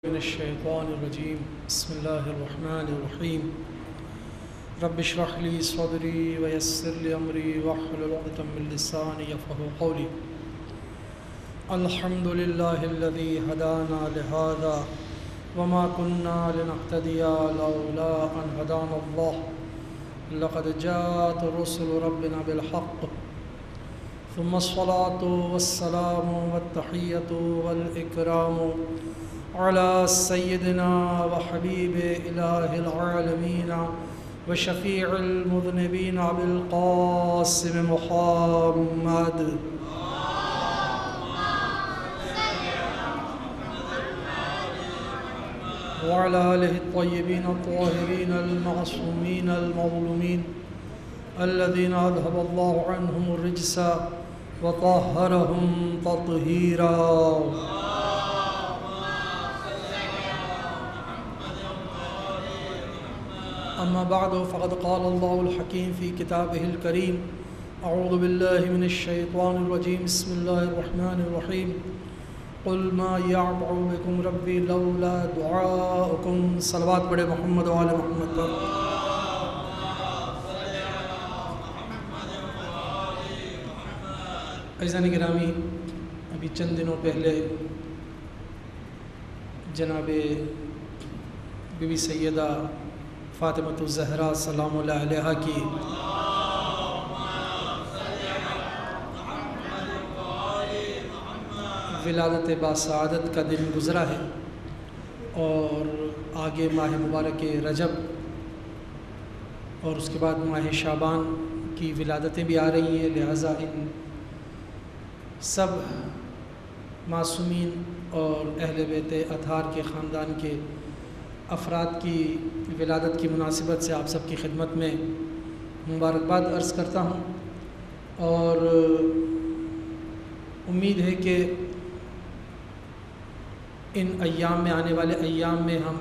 من الشیطان الرجیم بسم اللہ الرحمن الرحیم رب اشرح لی صدری ویسر لی امری واحلل عقدۃ من لسانی یفقهوا قولی الحمد للہ الذی ہدانا لہذا وما كنا لنهتدی لولا ان ہدانا اللہ لقد جاءت رسل ربنا بالحق ثم الصلاة والسلام والتحیة والإکرام على سيدنا وحبيب إله العالمين وشفيع المذنبين أبي القاسم محمد وعلى آله الطيبين الطاهرين المعصومين المظلومين الذين أذهب الله عنهم الرجس وطهرهم تطهيرا. أما بعد فقد قال الله الحكيم في كتابه الكريم أعوذ بالله من الشيطان الرجيم بسم الله الرحمن الرحيم قل ما يعبأ بكم ربي لولا دعاؤكم. صلوات پڑھے محمد و آل محمد پر. عزیزان گرامی، ابھی چند دنوں پہلے جناب بی بی سیدہ فاطمۃ الزہرا سلام اللہ علیہا کی ولادت باسعادت کا دن گزرا ہے اور آگے ماہ مبارک رجب اور اس کے بعد ماہ شعبان کی ولادتیں بھی آ رہی ہیں، لہٰذا ان سب معصومین اور اہل بیت اطہار کے خاندان کے افراد کی ولادت کی مناسبت سے آپ سب کی خدمت میں مبارکباد عرض کرتا ہوں، اور امید ہے کہ ان ایام میں، آنے والے ایام میں، ہم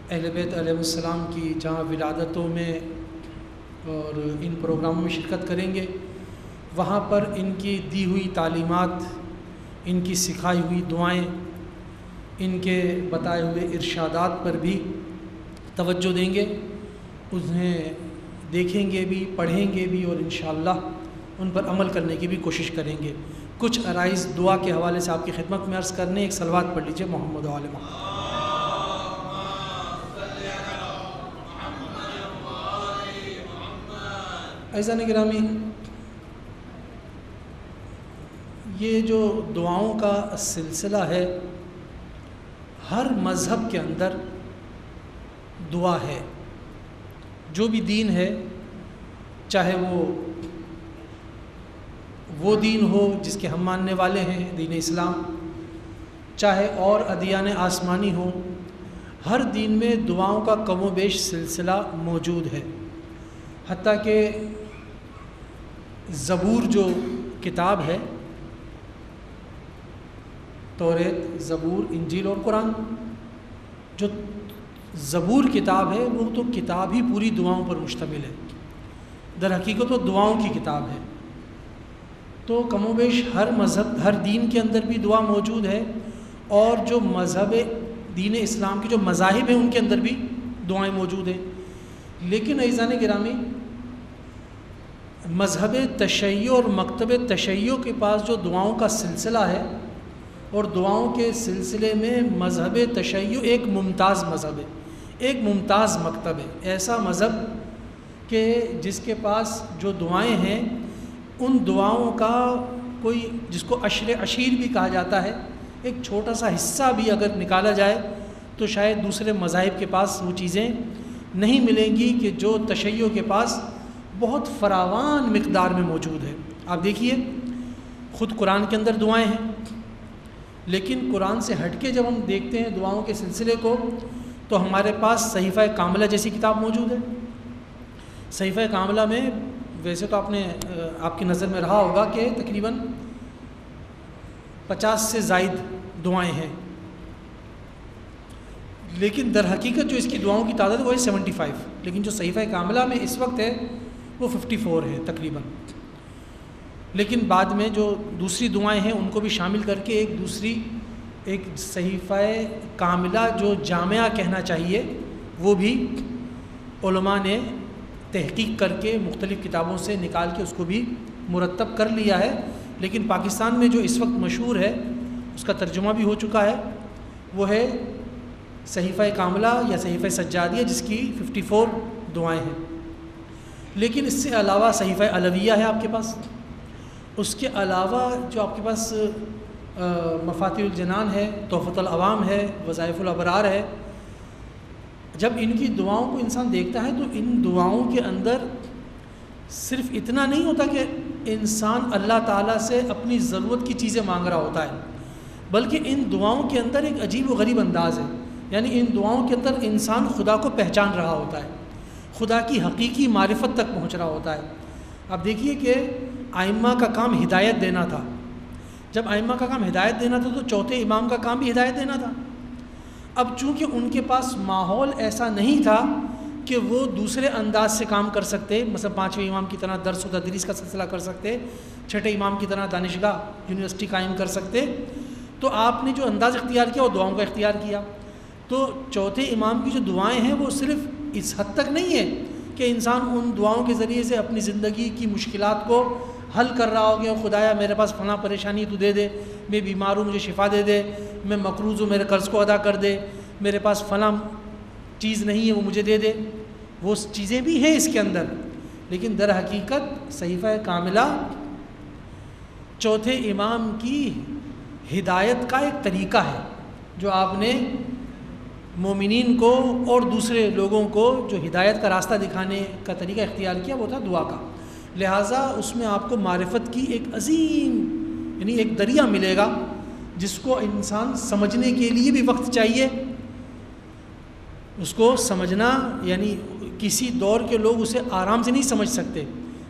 اہل بیت علیہ السلام کی جہاں ولادتوں میں اور ان پروگراموں میں شرکت کریں گے، وہاں پر ان کی دی ہوئی تعلیمات، ان کی سکھائی ہوئی دعائیں، ان کے بتائے ہوئے ارشادات پر بھی توجہ دیں گے، انہیں دیکھیں گے بھی، پڑھیں گے بھی، اور انشاءاللہ ان پر عمل کرنے کی بھی کوشش کریں گے. کچھ عرائض دعا کے حوالے سے آپ کی خدمت میں عرض کرنے. ایک صلوات پڑھ لیجئے محمد و آل محمد. عزیزان گرامی، یہ جو دعاؤں کا سلسلہ ہے، ہر مذہب کے اندر دعا ہے. جو بھی دین ہے، چاہے وہ دین ہو جس کے ہم ماننے والے ہیں، دین اسلام، چاہے اور ادیان آسمانی ہوں، ہر دین میں دعاؤں کا کم و بیش سلسلہ موجود ہے. حتیٰ کہ زبور جو کتاب ہے، توریت، زبور، انجیل اور قرآن، جو زبور کتاب ہے وہ تو کتاب ہی پوری دعاؤں پر مشتمل ہے. در حقیقت وہ دعاؤں کی کتاب ہے. تو کم و بیش ہر مذہب، ہر دین کے اندر بھی دعا موجود ہے، اور جو مذہب دین اسلام کے جو مذاہب ہیں ان کے اندر بھی دعائیں موجود ہیں. لیکن عزیزان گرامی، مذہب تشیع اور مکتب تشیع کے پاس جو دعاؤں کا سلسلہ ہے، اور دعاؤں کے سلسلے میں مذہب تشیع ایک ممتاز مذہب ہے، ایک ممتاز مکتب ہے. ایسا مذہب کہ جس کے پاس جو دعائیں ہیں، ان دعاؤں کا کوئی، جس کو عشر عشیر بھی کہا جاتا ہے، ایک چھوٹا سا حصہ بھی اگر نکالا جائے تو شاید دوسرے مذاہب کے پاس وہ چیزیں نہیں ملیں گی کہ جو تشیع کے پاس بہت فراوان مقدار میں موجود ہے. آپ دیکھیے، خود قرآن کے اندر دعائیں ہیں، لیکن قرآن سے ہٹ کے جب ہم دیکھتے ہیں دعاؤں کے سلسلے کو، تو ہمارے پاس صحیفہ کاملہ جیسی کتاب موجود ہے. صحیفہ کاملہ میں ویسے تو آپ کی نظر میں رہا ہوگا کہ تقریباً 50 سے زائد دعائیں ہیں، لیکن در حقیقت جو اس کی دعاؤں کی تعداد وہ ہے 75. لیکن جو صحیفہ کاملہ میں اس وقت ہے وہ 54 ہے تقریباً. لیکن بعد میں جو دوسری دعائیں ہیں ان کو بھی شامل کر کے ایک دوسری ایک صحیفہ کاملہ جو جامعہ کہنا چاہیے وہ بھی علماء نے تحقیق کر کے مختلف کتابوں سے نکال کے اس کو بھی مرتب کر لیا ہے، لیکن پاکستان میں جو اس وقت مشہور ہے اس کا ترجمہ بھی ہو چکا ہے، وہ ہے صحیفہ کاملہ یا صحیفہ سجادیہ، جس کی 54 دعائیں ہیں۔ لیکن اس سے علاوہ صحیفہ علویہ ہے آپ کے پاس، اس کے علاوہ جو آپ کے پاس مفاتیح الجنان ہے، تحفۃ العوام ہے، وظائف الابرار ہے، جب ان کی دعاؤں کو انسان دیکھتا ہے تو ان دعاؤں کے اندر صرف اتنا نہیں ہوتا کہ انسان اللہ تعالیٰ سے اپنی ضرورت کی چیزیں مانگ رہا ہوتا ہے، بلکہ ان دعاؤں کے اندر ایک عجیب و غریب انداز ہے، یعنی ان دعاؤں کے اندر انسان خدا کو پہچان رہا ہوتا ہے، خدا کی حقیقی معرفت تک پہنچ رہا ہوتا ہے۔ اب دیکھیے کہ ائمہ کا کام ہدایت دینا تھا، جب ائمہ کا کام ہدایت دینا تھا تو چوتھے امام کا کام بھی ہدایت دینا تھا۔ اب چونکہ ان کے پاس ماحول ایسا نہیں تھا کہ وہ دوسرے انداز سے کام کر سکتے، مثلا پانچویں امام کی طرح درس و تدریس کا سلسلہ کر سکتے، چھٹے امام کی طرح دانشگاہ یونیورسٹی قائم کر سکتے، تو آپ نے جو انداز اختیار کیا وہ دعاؤں کا اختیار کیا۔ تو چوتھے امام کی جو دعائیں ہیں وہ صرف اس حد تک نہیں ہے کہ انسان ان دعاؤں کے ذریعے سے اپنی زندگی کی مشکلات کو حل کر رہا ہو، کہ خدایا میرے پاس فلاں پریشانی تو دے دے، میں بیمار ہوں مجھے شفا دے دے، میں مقروض ہوں میرے قرض کو ادا کر دے، میرے پاس فلاں چیز نہیں ہے وہ مجھے دے دے، وہ چیزیں بھی ہیں اس کے اندر، لیکن در حقیقت صحیفہ کاملہ چوتھے امام کی ہدایت کا ایک طریقہ ہے جو آپ نے مومنین کو اور دوسرے لوگوں کو جو ہدایت کا راستہ دکھانے کا طریقہ اختیار کیا وہ تھا دعا کا، لہٰذا اس میں آپ کو معرفت کی ایک عظیم یعنی ایک دریا ملے گا جس کو انسان سمجھنے کے لیے بھی وقت چاہیے، اس کو سمجھنا یعنی کسی دور کے لوگ اسے آرام سے نہیں سمجھ سکتے،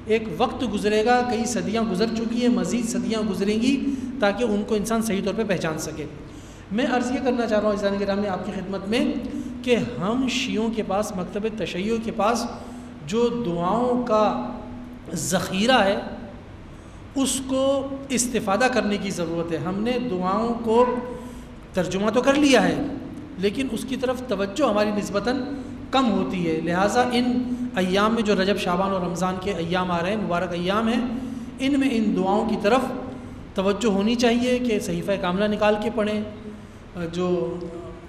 ایک وقت گزرے گا، کئی صدیاں گزر چکی ہیں، مزید صدیاں گزریں گی تاکہ ان کو انسان صحیح طور پہ پہچان سکے۔ میں عرض یہ کرنا چاہ رہا ہوں عزیزان کرام آپ کی خدمت میں کہ ہم شیعوں کے پاس مکتب تشیع کے پاس جو دعاؤں کا ذخیرہ ہے اس کو استفادہ کرنے کی ضرورت ہے۔ ہم نے دعاؤں کو ترجمہ تو کر لیا ہے لیکن اس کی طرف توجہ ہماری نسبتاً کم ہوتی ہے، لہٰذا ان ایام میں جو رجب شعبان اور رمضان کے ایام آ رہے ہیں، مبارک ایام ہیں، ان میں ان دعاؤں کی طرف توجہ ہونی چاہیے کہ صحیفہ کاملہ نکال کے پڑھیں، جو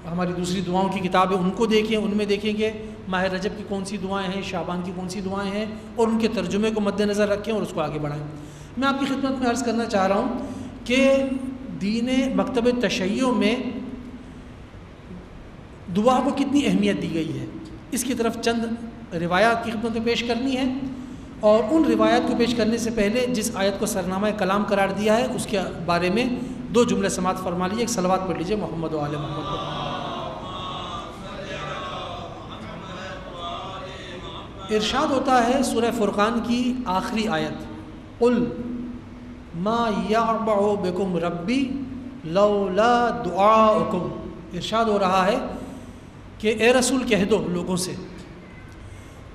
ہماری دوسری دعاؤں کی کتاب ہے ان کو دیکھیں، ان میں دیکھیں کہ ماہ رجب کی کون سی دعائیں ہیں، شعبان کی کون سی دعائیں ہیں، اور ان کے ترجمے کو مد نظر رکھیں اور اس کو آگے بڑھائیں۔ میں آپ کی خدمت میں عرض کرنا چاہ رہا ہوں کہ دین مکتب تشیع میں دعا کو کتنی اہمیت دی گئی ہے، اس کی طرف چند روایات کی خدمت میں پیش کرنی ہے، اور ان روایات کو پیش کرنے سے پہلے جس آیت کو سرنامہ کلام قرار دیا ہے اس کے بارے میں دو جملے سماعت فرما لیجیے، ایک صلوات پڑھ لیجیے محمد و آل محمد۔ ارشاد ہوتا ہے سورہ فرقان کی آخری آیت، قل ما یعبع بکم ربی لولا دعاؤکم، ارشاد ہو رہا ہے کہ اے رسول کہہ دو لوگوں سے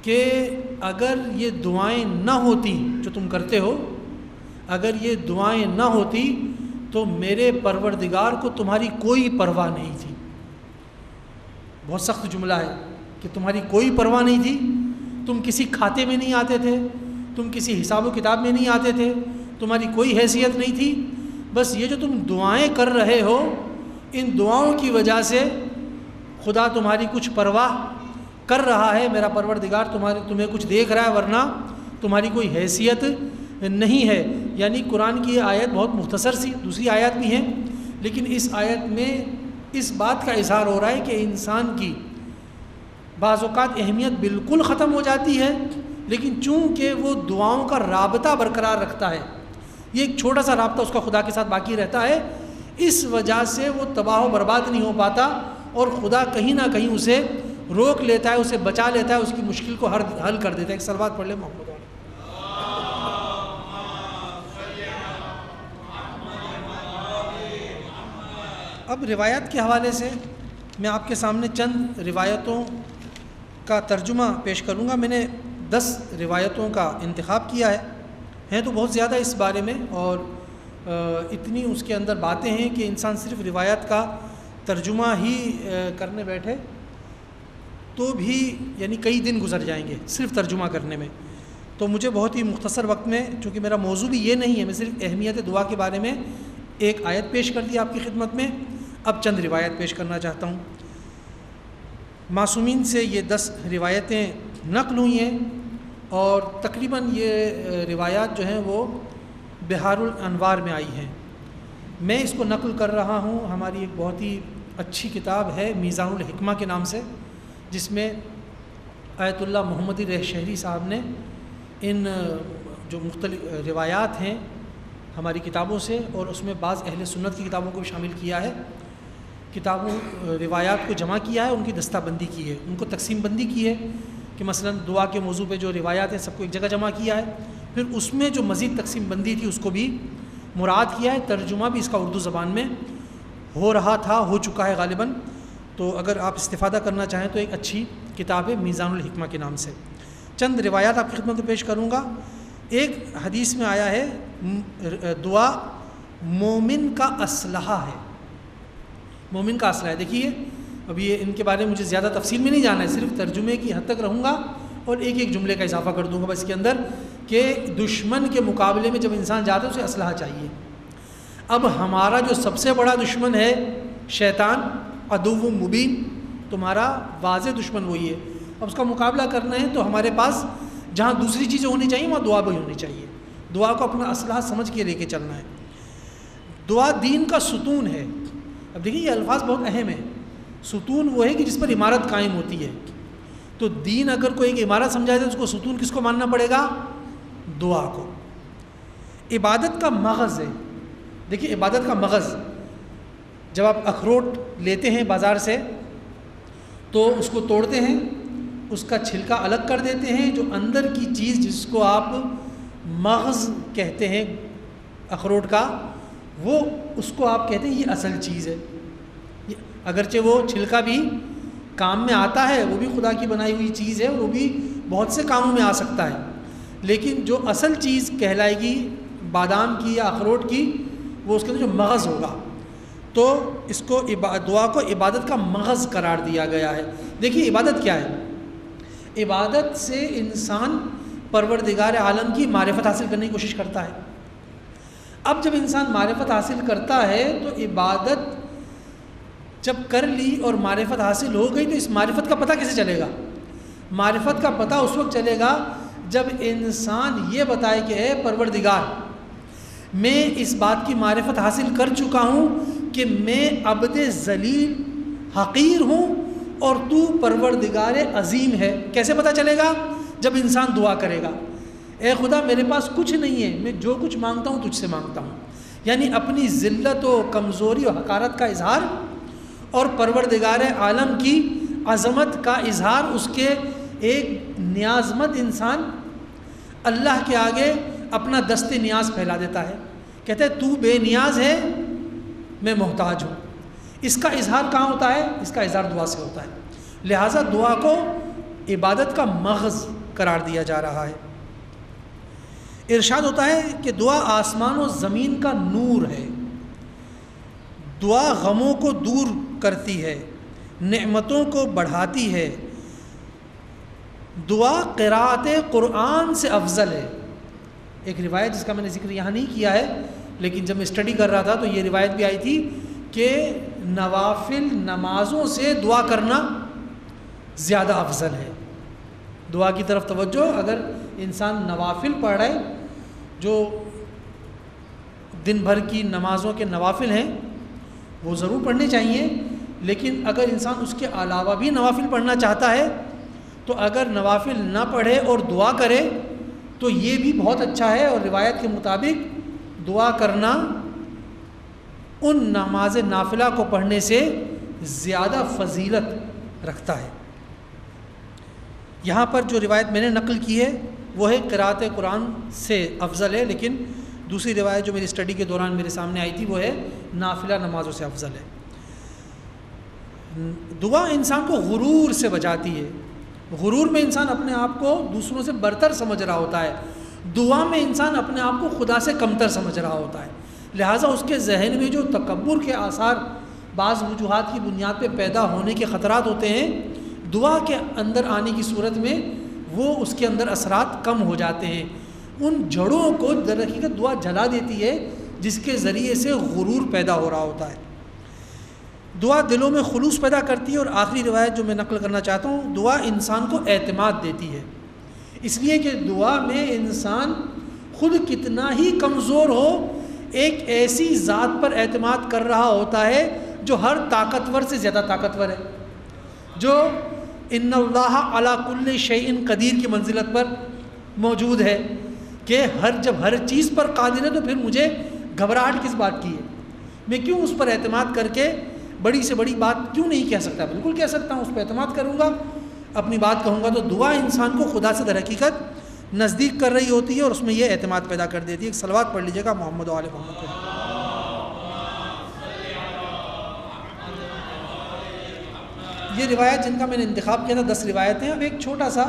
کہ اگر یہ دعائیں نہ ہوتی جو تم کرتے ہو، اگر یہ دعائیں نہ ہوتی تو میرے پروردگار کو تمہاری کوئی پرواہ نہیں تھی۔ بہت سخت جملہ ہے کہ تمہاری کوئی پرواہ نہیں تھی، تم کسی کھاتے میں نہیں آتے تھے، تم کسی حساب و کتاب میں نہیں آتے تھے، تمہاری کوئی حیثیت نہیں تھی، بس یہ جو تم دعائیں کر رہے ہو ان دعاؤں کی وجہ سے خدا تمہاری کچھ پرواہ کر رہا ہے، میرا پروردگار تمہیں کچھ دیکھ رہا ہے، ورنہ تمہاری کوئی حیثیت نہیں ہے۔ یعنی قرآن کی یہ آیت بہت مختصر سی، دوسری آیات بھی ہیں لیکن اس آیت میں اس بات کا اظہار ہو رہا ہے کہ انسان کی بعض اوقات اہمیت بالکل ختم ہو جاتی ہے، لیکن چونکہ وہ دعاؤں کا رابطہ برقرار رکھتا ہے، یہ ایک چھوٹا سا رابطہ اس کا خدا کے ساتھ باقی رہتا ہے، اس وجہ سے وہ تباہ و برباد نہیں ہو پاتا اور خدا کہیں نہ کہیں اسے روک لیتا ہے، اسے بچا لیتا ہے، اس کی مشکل کو حل کر دیتا ہے۔ ایک صلوات پڑھ لیں محمد۔ اب روایات کے حوالے سے میں آپ کے سامنے چند روایتوں کا ترجمہ پیش کروں گا۔ میں نے 10 روایتوں کا انتخاب کیا ہے، ہیں تو بہت زیادہ اس بارے میں، اور اتنی اس کے اندر باتیں ہیں کہ انسان صرف روایت کا ترجمہ ہی کرنے بیٹھے تو بھی یعنی کئی دن گزر جائیں گے صرف ترجمہ کرنے میں. تو مجھے بہت ہی مختصر وقت میں، چونکہ میرا موضوع بھی یہ نہیں ہے، میں صرف اہمیت دعا کے بارے میں ایک آیت پیش کر دی آپ کی خدمت میں. اب چند روایت پیش کرنا چاہتا ہوں. معصومین سے یہ 10 روایتیں نقل ہوئی ہیں اور تقریباً یہ روایات جو ہیں وہ بحار الانوار میں آئی ہیں. میں اس کو نقل کر رہا ہوں، ہماری ایک بہت ہی اچھی کتاب ہے میزان الحکمہ کے نام سے، جس میں آیت اللہ محمدی رہ شہری صاحب نے ان جو مختلف روایات ہیں ہماری کتابوں سے، اور اس میں بعض اہل سنت کی کتابوں کو بھی شامل کیا ہے، کتابوں روایات کو جمع کیا ہے، ان کی دستہ بندی کی ہے، ان کو تقسیم بندی کی ہے کہ مثلا دعا کے موضوع پہ جو روایات ہیں سب کو ایک جگہ جمع کیا ہے، پھر اس میں جو مزید تقسیم بندی تھی اس کو بھی مراد کیا ہے. ترجمہ بھی اس کا اردو زبان میں ہو رہا تھا، ہو چکا ہے غالباً. تو اگر آپ استفادہ کرنا چاہیں تو ایک اچھی کتاب ہے میزان الحکمہ کے نام سے. چند روایات آپ کی خدمت میں پیش کروں گا. ایک حدیث میں آیا ہے دعا مومن کا اسلحہ ہے. مومن کا اسلحہ ہے. دیکھیے ابھی یہ ان کے بارے میں مجھے زیادہ تفصیل میں نہیں جانا ہے، صرف ترجمے کی حد تک رہوں گا اور ایک ایک جملے کا اضافہ کر دوں گا بس کے اندر، کہ دشمن کے مقابلے میں جب انسان جاتا ہے اسے اسلحہ چاہیے. اب ہمارا جو سب سے بڑا دشمن ہے شیطان، عدو مبین، تمہارا واضح دشمن وہی ہے. اب اس کا مقابلہ کرنا ہے تو ہمارے پاس جہاں دوسری چیزیں ہونی چاہیے وہاں دعا بھی ہونی چاہیے. دعا کو اپنا اسلحہ سمجھ کے لے کے چلنا ہے. دعا دین کا ستون ہے. اب دیکھیے یہ الفاظ بہت اہم ہیں. ستون وہ ہے کہ جس پر عمارت قائم ہوتی ہے. تو دین اگر کوئی ایک عمارت سمجھا جائے تو اس کو ستون کس کو ماننا پڑے گا؟ دعا کو. عبادت کا مغز ہے. دیکھیے عبادت کا مغز، جب آپ اخروٹ لیتے ہیں بازار سے تو اس کو توڑتے ہیں، اس کا چھلکا الگ کر دیتے ہیں، جو اندر کی چیز جس کو آپ مغز کہتے ہیں اخروٹ کا، وہ اس کو آپ کہتے ہیں یہ اصل چیز ہے. اگرچہ وہ چھلکا بھی کام میں آتا ہے، وہ بھی خدا کی بنائی ہوئی چیز ہے، وہ بھی بہت سے کاموں میں آ سکتا ہے، لیکن جو اصل چیز کہلائے گی بادام کی یا اخروٹ کی، وہ اس کے اندر جو مغز ہوگا. تو اس کو دعا کو عبادت کا مغز قرار دیا گیا ہے. دیکھیے عبادت کیا ہے؟ عبادت سے انسان پروردگار عالم کی معرفت حاصل کرنے کی کوشش کرتا ہے. اب جب انسان معرفت حاصل کرتا ہے تو عبادت جب کر لی اور معرفت حاصل ہو گئی تو اس معرفت کا پتہ کیسے چلے گا؟ معرفت کا پتہ اس وقت چلے گا جب انسان یہ بتائے کہ اے پروردگار، میں اس بات کی معرفت حاصل کر چکا ہوں کہ میں عبد ذلیل حقیر ہوں اور تو پروردگار عظیم ہے. کیسے پتہ چلے گا؟ جب انسان دعا کرے گا، اے خدا میرے پاس کچھ نہیں ہے، میں جو کچھ مانگتا ہوں تجھ سے مانگتا ہوں. یعنی اپنی ذلت و کمزوری و حقارت کا اظہار اور پروردگار عالم کی عظمت کا اظہار. اس کے ایک نیاز مند انسان اللہ کے آگے اپنا دست نیاز پھیلا دیتا ہے، کہتا ہے تو بے نیاز ہے، میں محتاج ہوں. اس کا اظہار کہاں ہوتا ہے؟ اس کا اظہار دعا سے ہوتا ہے. لہٰذا دعا کو عبادت کا مغز قرار دیا جا رہا ہے. ارشاد ہوتا ہے کہ دعا آسمان و زمین کا نور ہے. دعا غموں کو دور کرتی ہے، نعمتوں کو بڑھاتی ہے. دعا قراءت قرآن سے افضل ہے. ایک روایت جس کا میں نے ذکر یہاں نہیں کیا ہے، لیکن جب میں اسٹڈی کر رہا تھا تو یہ روایت بھی آئی تھی کہ نوافل نمازوں سے دعا کرنا زیادہ افضل ہے. دعا کی طرف توجہ، اگر انسان نوافل پڑھ رہے، جو دن بھر کی نمازوں کے نوافل ہیں وہ ضرور پڑھنے چاہیے، لیکن اگر انسان اس کے علاوہ بھی نوافل پڑھنا چاہتا ہے تو اگر نوافل نہ پڑھے اور دعا کرے تو یہ بھی بہت اچھا ہے. اور روایت کے مطابق دعا کرنا ان نماز نافلہ کو پڑھنے سے زیادہ فضیلت رکھتا ہے. یہاں پر جو روایت میں نے نقل کی ہے وہ ہے قراءت قرآن سے افضل ہے، لیکن دوسری روایت جو میری اسٹڈی کے دوران میرے سامنے آئی تھی وہ ہے نافلہ نمازوں سے افضل ہے. دعا انسان کو غرور سے بچاتی ہے. غرور میں انسان اپنے آپ کو دوسروں سے برتر سمجھ رہا ہوتا ہے. دعا میں انسان اپنے آپ کو خدا سے کمتر سمجھ رہا ہوتا ہے. لہٰذا اس کے ذہن میں جو تکبر کے آثار بعض وجوہات کی بنیاد پہ پیدا ہونے کے خطرات ہوتے ہیں، دعا کے اندر آنے کی صورت میں وہ اس کے اندر اثرات کم ہو جاتے ہیں۔ ان جڑوں کو در حقیقت دعا جلا دیتی ہے جس کے ذریعے سے غرور پیدا ہو رہا ہوتا ہے۔ دعا دلوں میں خلوص پیدا کرتی ہے، اور آخری روایت جو میں نقل کرنا چاہتا ہوں، دعا انسان کو اعتماد دیتی ہے، اس لیے کہ دعا میں انسان خود کتنا ہی کمزور ہو ایک ایسی ذات پر اعتماد کر رہا ہوتا ہے جو ہر طاقتور سے زیادہ طاقتور ہے، جو ان اللہ علی کل شیء قدیر کی منزلت پر موجود ہے، کہ جب ہر چیز پر قادر ہے تو پھر مجھے گھبراہٹ کس بات کی ہے؟ میں کیوں اس پر اعتماد کر کے بڑی سے بڑی بات کیوں نہیں کہہ سکتا؟ بالکل کہہ سکتا ہوں، اس پہ اعتماد کروں گا، اپنی بات کہوں گا۔ تو دعا انسان کو خدا سے در حقیقت نزدیک کر رہی ہوتی ہے، اور اس میں یہ اعتماد پیدا کر دیتی ہے۔ ایک صلوات پڑھ لیجیے گا محمد و آل محمد پہ۔ یہ روایت جن کا میں نے انتخاب کیا تھا 10 روایتیں، اب ایک چھوٹا سا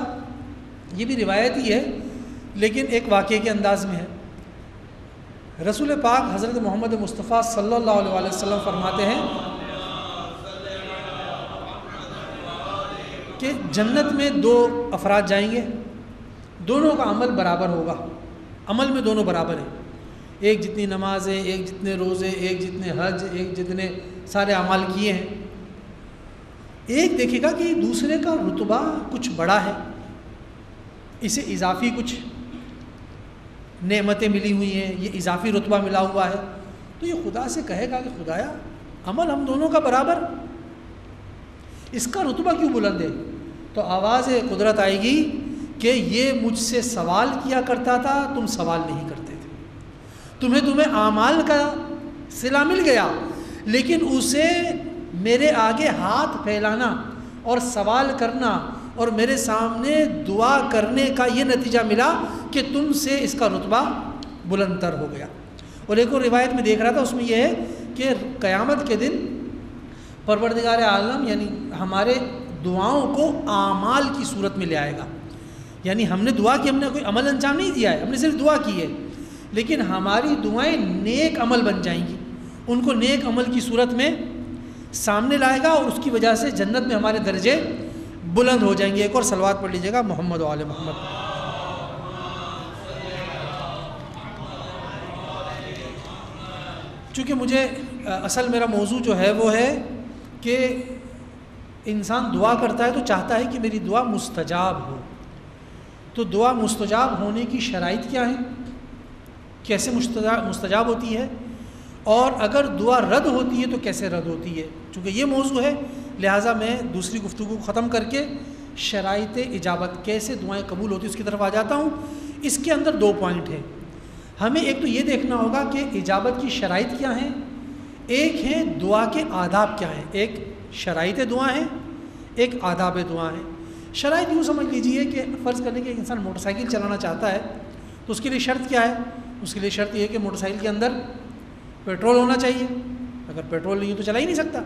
یہ بھی روایت ہی ہے لیکن ایک واقعے کے انداز میں ہے۔ رسول پاک حضرت محمد مصطفیٰ صلی اللہ علیہ وسلم فرماتے ہیں کہ جنت میں 2 افراد جائیں گے، دونوں کا عمل برابر ہوگا، عمل میں دونوں برابر ہیں، ایک جتنی نمازیں، ایک جتنے روزے، ایک جتنے حج، ایک جتنے سارے اعمال کیے ہیں۔ ایک دیکھے گا کہ دوسرے کا رتبہ کچھ بڑا ہے، اسے اضافی کچھ نعمتیں ملی ہوئی ہیں، یہ اضافی رتبہ ملا ہوا ہے، تو یہ خدا سے کہے گا کہ خدایا عمل ہم دونوں کا برابر، اس کا رتبہ کیوں بلند ہے؟ تو آواز قدرت آئے گی کہ یہ مجھ سے سوال کیا کرتا تھا، تم سوال نہیں کرتے تھے، تمہیں اعمال کا صلہ مل گیا، لیکن اسے میرے آگے ہاتھ پھیلانا اور سوال کرنا اور میرے سامنے دعا کرنے کا یہ نتیجہ ملا کہ تم سے اس کا رتبہ بلند تر ہو گیا۔ اور ایک اور روایت میں دیکھ رہا تھا، اس میں یہ ہے کہ قیامت کے دن پروردگار عالم یعنی ہمارے دعاؤں کو اعمال کی صورت میں لے آئے گا، یعنی ہم نے دعا کی، ہم نے کوئی عمل انجام نہیں دیا ہے، ہم نے صرف دعا کی ہے، لیکن ہماری دعائیں نیک عمل بن جائیں گی، ان کو نیک عمل کی صورت میں سامنے لائے گا، اور اس کی وجہ سے جنت میں ہمارے درجے بلند ہو جائیں گے۔ ایک اور صلوات پڑھ لیجیے گا محمد و آل محمد۔ چونکہ مجھے اصل میرا موضوع جو ہے وہ ہے کہ انسان دعا کرتا ہے تو چاہتا ہے کہ میری دعا مستجاب ہو، تو دعا مستجاب ہونے کی شرائط کیا ہیں، کیسے مستجاب ہوتی ہے، اور اگر دعا رد ہوتی ہے تو کیسے رد ہوتی ہے؟ چونکہ یہ موضوع ہے لہٰذا میں دوسری گفتگو کو ختم کر کے شرائط اجابت، کیسے دعائیں قبول ہوتی ہیں، اس کی طرف آ جاتا ہوں۔ اس کے اندر 2 پوائنٹ ہیں، ہمیں ایک تو یہ دیکھنا ہوگا کہ اجابت کی شرائط کیا ہیں، ایک ہے دعا کے آداب کیا ہیں، ایک شرائط دعا ہیں، ایک آداب دعا ہیں۔ شرائط یوں سمجھ لیجئے کہ فرض کرنے کہ ایک انسان موٹر سائیکل چلانا چاہتا ہے تو اس کے لیے شرط کیا ہے؟ اس کے لیے شرط یہ ہے کہ موٹر سائیکل کے اندر پیٹرول ہونا چاہیے، اگر پیٹرول نہیں ہے تو چلا ہی نہیں سکتا۔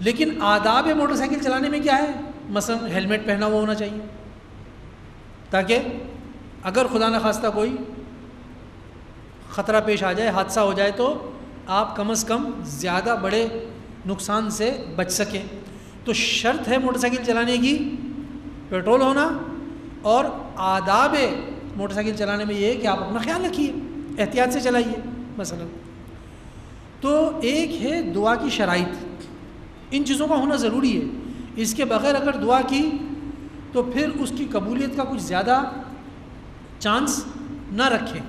لیکن آداب موٹر سائیکل چلانے میں کیا ہے؟ مثلا ہیلمٹ پہنا ہوا ہونا چاہیے، تاکہ اگر خدا نخواستہ کوئی خطرہ پیش آ جائے، حادثہ ہو جائے، تو آپ کم از کم زیادہ بڑے نقصان سے بچ سکیں۔ تو شرط ہے موٹر سائیکل چلانے کی پیٹرول ہونا، اور آداب موٹر سائیکل چلانے میں یہ ہے کہ آپ اپنا خیال رکھیے، احتیاط سے چلائیے مثلا۔ تو ایک ہے دعا کی شرائط، ان چیزوں کا ہونا ضروری ہے، اس کے بغیر اگر دعا کی تو پھر اس کی قبولیت کا کچھ زیادہ چانس نہ رکھیں۔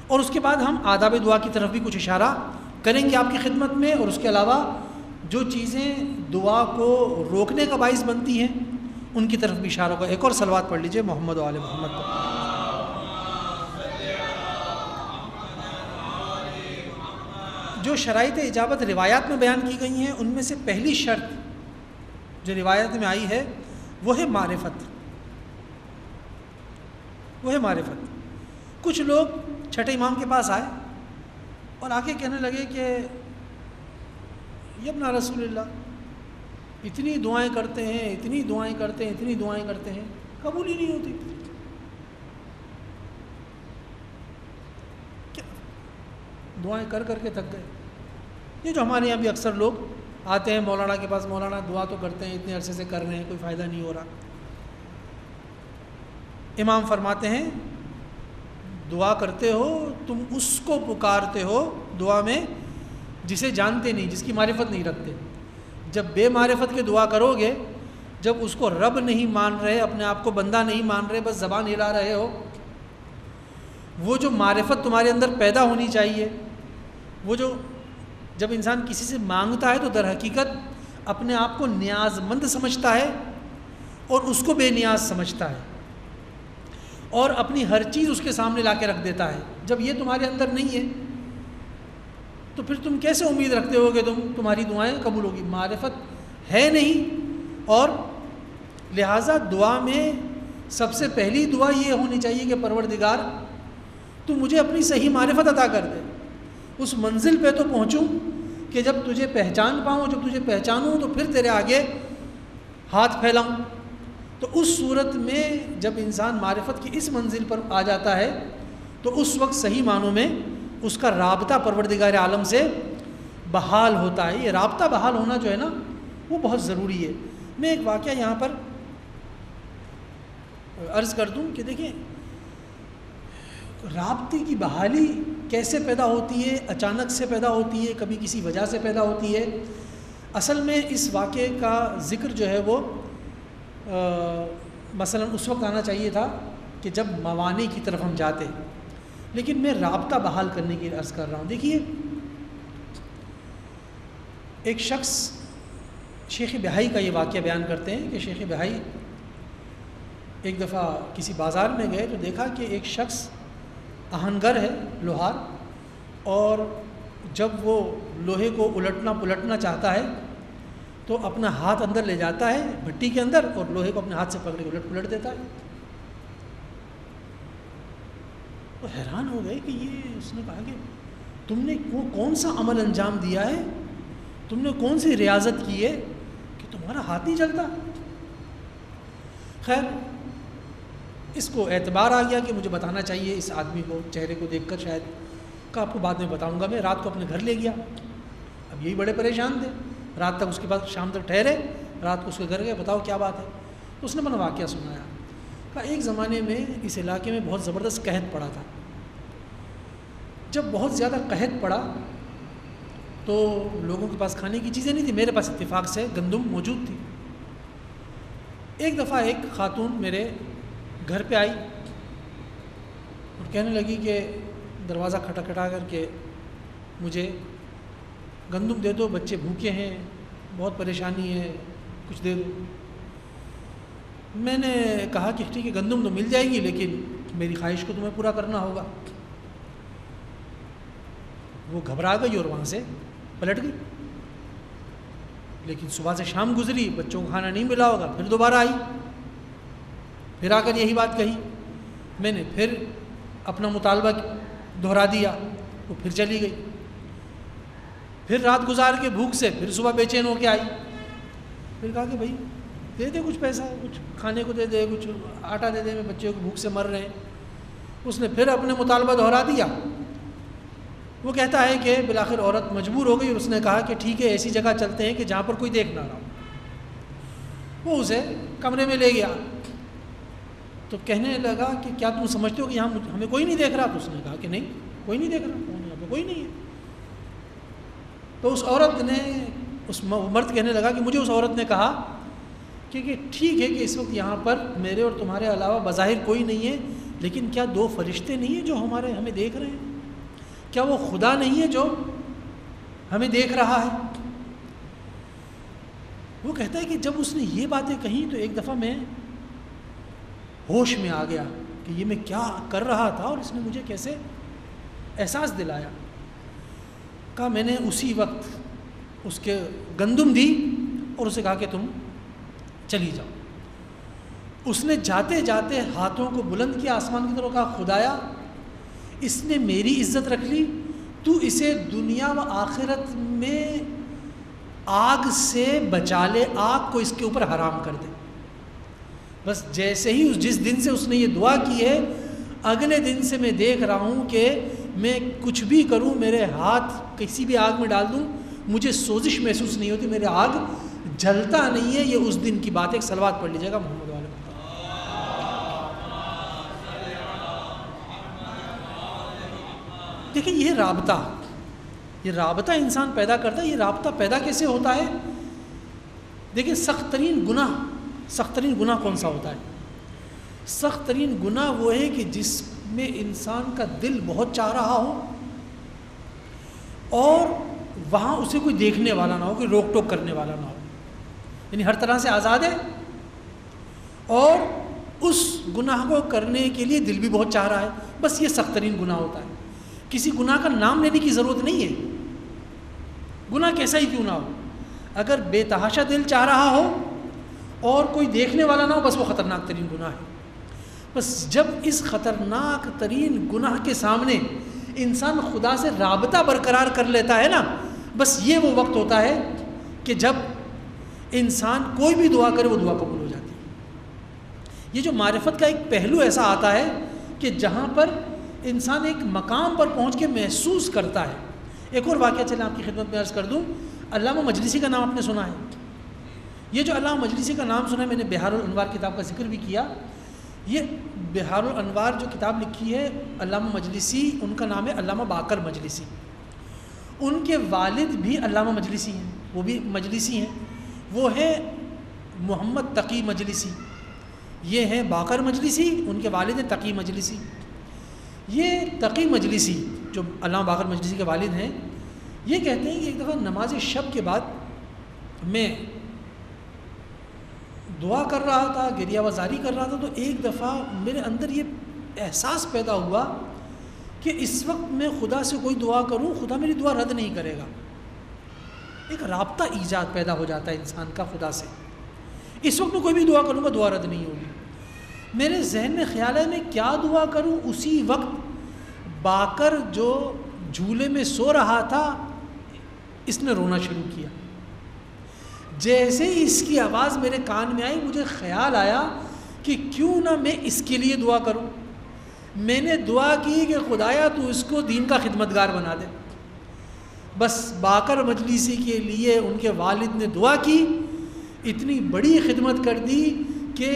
اور اس کے بعد ہم آداب دعا کی طرف بھی کچھ اشارہ کریں گے آپ کی خدمت میں، اور اس کے علاوہ جو چیزیں دعا کو روکنے کا باعث بنتی ہیں ان کی طرف بھی اشارہ ہوگا۔ ایک اور صلوات پڑھ لیجئے محمد و آل محمد پر۔ جو شرائط اجابت روایات میں بیان کی گئی ہیں ان میں سے پہلی شرط جو روایت میں آئی ہے وہ ہے معرفت، وہ ہے معرفت۔ کچھ لوگ چھٹے امام کے پاس آئے اور آ کے کہنے لگے کہ یہ ابن رسول اللہ اتنی دعائیں کرتے ہیں، اتنی دعائیں کرتے ہیں، اتنی دعائیں کرتے ہیں، قبول ہی نہیں ہوتی۔ دعائیں کر کر کے تھک گئے. یہ جو ہمارے یہاں بھی اکثر لوگ آتے ہیں مولانا کے پاس، مولانا دعا تو کرتے ہیں، اتنے عرصے سے کر رہے ہیں، کوئی فائدہ نہیں ہو رہا. امام فرماتے ہیں دعا کرتے ہو تم اس کو پکارتے ہو دعا میں جسے جانتے نہیں، جس کی معرفت نہیں رکھتے. جب بے معرفت کے دعا کرو گے، جب اس کو رب نہیں مان رہے، اپنے آپ کو بندہ نہیں مان رہے، بس زبان ہلا رہے ہو، وہ جو معرفت تمہارے اندر پیدا ہونی چاہیے، وہ جو جب انسان کسی سے مانگتا ہے تو در حقیقت اپنے آپ کو نیاز مند سمجھتا ہے اور اس کو بے نیاز سمجھتا ہے اور اپنی ہر چیز اس کے سامنے لا کے رکھ دیتا ہے. جب یہ تمہارے اندر نہیں ہے تو پھر تم کیسے امید رکھتے ہو کہ تمہاری دعائیں قبول ہوگی؟ معرفت ہے نہیں. اور لہٰذا دعا میں سب سے پہلی دعا یہ ہونی چاہیے کہ پروردگار تو مجھے اپنی صحیح معرفت عطا کر دے. اس منزل پہ تو پہنچوں کہ جب تجھے پہچان پاؤں، جب تجھے پہچانوں تو پھر تیرے آگے ہاتھ پھیلاؤں. تو اس صورت میں جب انسان معرفت کی اس منزل پر آ جاتا ہے تو اس وقت صحیح معنوں میں اس کا رابطہ پروردگار عالم سے بحال ہوتا ہے. یہ رابطہ بحال ہونا جو ہے نا وہ بہت ضروری ہے. میں ایک واقعہ یہاں پر عرض کر دوں کہ دیکھیں رابطے کی بحالی کیسے پیدا ہوتی ہے؟ اچانک سے پیدا ہوتی ہے، کبھی کسی وجہ سے پیدا ہوتی ہے. اصل میں اس واقعے کا ذکر جو ہے وہ مثلا اس وقت آنا چاہیے تھا کہ جب موانع کی طرف ہم جاتے، لیکن میں رابطہ بحال کرنے کی عرض کر رہا ہوں. دیکھیے ایک شخص شیخ بہائی کا یہ واقعہ بیان کرتے ہیں کہ شیخ بہائی ایک دفعہ کسی بازار میں گئے تو دیکھا کہ ایک شخص آہنگر ہے، لوہار، اور جب وہ لوہے کو الٹنا پلٹنا چاہتا ہے تو اپنا ہاتھ اندر لے جاتا ہے بھٹی کے اندر اور لوہے کو اپنے ہاتھ سے پکڑ کے الٹ پلٹ دیتا ہے. تو حیران ہو گئے کہ یہ، اس نے کہا کہ تم نے وہ کون سا عمل انجام دیا ہے، تم نے کون سی ریاضت کی ہے کہ تمہارا ہاتھ نہیں چلتا. خیر اس کو اعتبار آ گیا کہ مجھے بتانا چاہیے اس آدمی کو، چہرے کو دیکھ کر شاید کہ آپ کو بعد میں بتاؤں گا. میں رات کو اپنے گھر لے گیا. اب یہی بڑے پریشان تھے، رات تک اس کے بعد شام تک ٹھہرے، رات کو اس کے گھر گئے، بتاؤ کیا بات ہے. تو اس نے اپنا واقعہ سنایا. کہا ایک زمانے میں اس علاقے میں بہت زبردست قحط پڑا تھا. جب بہت زیادہ قحط پڑا تو لوگوں کے پاس کھانے کی چیزیں نہیں تھی. میرے پاس اتفاق سے گندم موجود تھی. ایک دفعہ ایک خاتون میرے گھر پہ آئی اور کہنے لگی کہ دروازہ کھٹکھٹا کر کے مجھے گندم دے دو، بچے بھوکے ہیں، بہت پریشانی ہے، کچھ دے دو. میں نے کہا کہ ٹھیک ہے گندم تو مل جائے گی لیکن میری خواہش کو تمہیں پورا کرنا ہوگا. وہ گھبرا گئی اور وہاں سے پلٹ گئی. لیکن صبح سے شام گزری، بچوں کو کھانا نہیں ملا ہوگا. پھر دوبارہ آئی، پھر آ کر یہی بات کہی. میں نے پھر اپنا مطالبہ دہرا دیا، وہ پھر چلی گئی. پھر رات گزار کے بھوک سے پھر صبح بے چین ہو کے آئی. پھر کہا کہ بھائی دے دے کچھ پیسہ، کچھ کھانے کو دے دے، کچھ آٹا دے دے، میں بچے کو بھوک سے مر رہے ہیں. اس نے پھر اپنے مطالبہ دہرا دیا. وہ کہتا ہے کہ بالآخر عورت مجبور ہو گئی اور اس نے کہا کہ ٹھیک ہے ایسی جگہ چلتے ہیں کہ جہاں پر کوئی دیکھ نہ رہا. وہ اسے کمرے میں لے گیا تو کہنے لگا کہ کیا تم سمجھتے ہو کہ یہاں ہمیں کوئی نہیں دیکھ رہا؟ تو اس نے کہا کہ نہیں کوئی نہیں دیکھ رہا، یہاں پہ کوئی نہیں ہے. تو اس عورت نے، اس مرد کہنے لگا کہ مجھے اس عورت نے کہا کہ ٹھیک ہے کہ اس وقت یہاں پر میرے اور تمہارے علاوہ بظاہر کوئی نہیں ہے، لیکن کیا دو فرشتے نہیں ہیں جو ہمیں دیکھ رہے ہیں؟ کیا وہ خدا نہیں ہے جو ہمیں دیکھ رہا ہے؟ وہ کہتا ہے کہ جب اس نے یہ باتیں کہیں تو ایک دفعہ میں ہوش میں آ گیا کہ یہ میں کیا کر رہا تھا اور اس نے مجھے کیسے احساس دلایا. کہا میں نے اسی وقت اس کے گندم دی اور اسے کہا کہ تم چلی جاؤ. اس نے جاتے جاتے ہاتھوں کو بلند کیا آسمان کی طرف، کہا خدایا اس نے میری عزت رکھ لی، تو اسے دنیا و آخرت میں آگ سے بچا لے، آگ کو اس کے اوپر حرام کر دے. بس جیسے ہی جس دن سے اس نے یہ دعا کی ہے، اگلے دن سے میں دیکھ رہا ہوں کہ میں کچھ بھی کروں، میرے ہاتھ کسی بھی آگ میں ڈال دوں، مجھے سوزش محسوس نہیں ہوتی، میرے آگ جلتا نہیں ہے. یہ اس دن کی بات ہے. ایک صلوات پڑھ لیجیے گا محمد والے. دیکھیں یہ رابطہ انسان پیدا کرتا ہے. یہ رابطہ پیدا کیسے ہوتا ہے؟ دیکھیں سخت ترین گناہ کون سا ہوتا ہے؟ سخت ترین گناہ وہ ہے کہ جس میں انسان کا دل بہت چاہ رہا ہو اور وہاں اسے کوئی دیکھنے والا نہ ہو، کوئی روک ٹوک کرنے والا نہ ہو، یعنی ہر طرح سے آزاد ہے اور اس گناہ کو کرنے کے لیے دل بھی بہت چاہ رہا ہے. بس یہ سخت ترین گناہ ہوتا ہے. کسی گناہ کا نام لینے کی ضرورت نہیں ہے، گناہ کیسا ہی کیوں نہ ہو. اگر بے تحاشا دل چاہ رہا ہو اور کوئی دیکھنے والا نہ ہو، بس وہ خطرناک ترین گناہ ہے. بس جب اس خطرناک ترین گناہ کے سامنے انسان خدا سے رابطہ برقرار کر لیتا ہے نا، بس یہ وہ وقت ہوتا ہے کہ جب انسان کوئی بھی دعا کرے وہ دعا قبول ہو جاتی ہے. یہ جو معرفت کا ایک پہلو ایسا آتا ہے کہ جہاں پر انسان ایک مقام پر پہنچ کے محسوس کرتا ہے. ایک اور واقعہ چلیں آپ کی خدمت میں عرض کر دوں. علامہ مجلسی کا نام آپ نے سنا ہے. یہ جو علامہ مجلسی کا نام سنا ہے، میں نے بہار الانوار کتاب کا ذکر بھی کیا. یہ بہار الانوار جو کتاب لکھی ہے علامہ مجلسی، ان کا نام ہے علامہ باقر مجلسی. ان کے والد بھی علامہ مجلسی ہیں، وہ بھی مجلسی ہیں. وہ ہے محمد تقی مجلسی. یہ ہیں باقر مجلسی، ان کے والد ہیں تقی مجلسی. یہ تقی مجلسی جو علامہ باقر مجلسی کے والد ہیں، یہ کہتے ہیں کہ ایک دفعہ نماز شب کے بعد میں دعا کر رہا تھا، گریہ وزاری کر رہا تھا، تو ایک دفعہ میرے اندر یہ احساس پیدا ہوا کہ اس وقت میں خدا سے کوئی دعا کروں، خدا میری دعا رد نہیں کرے گا. ایک رابطہ ایجاد پیدا ہو جاتا ہے انسان کا خدا سے. اس وقت میں کوئی بھی دعا کروں گا دعا رد نہیں ہوگی. میرے ذہن میں خیال ہے میں کیا دعا کروں. اسی وقت باقر جو جھولے میں سو رہا تھا، اس نے رونا شروع کیا. جیسے ہی اس کی آواز میرے کان میں آئی، مجھے خیال آیا کہ کیوں نہ میں اس کے لیے دعا کروں. میں نے دعا کی کہ خدایا تو اس کو دین کا خدمتگار بنا دے. بس باقر مجلسی کے لیے ان کے والد نے دعا کی، اتنی بڑی خدمت کر دی کہ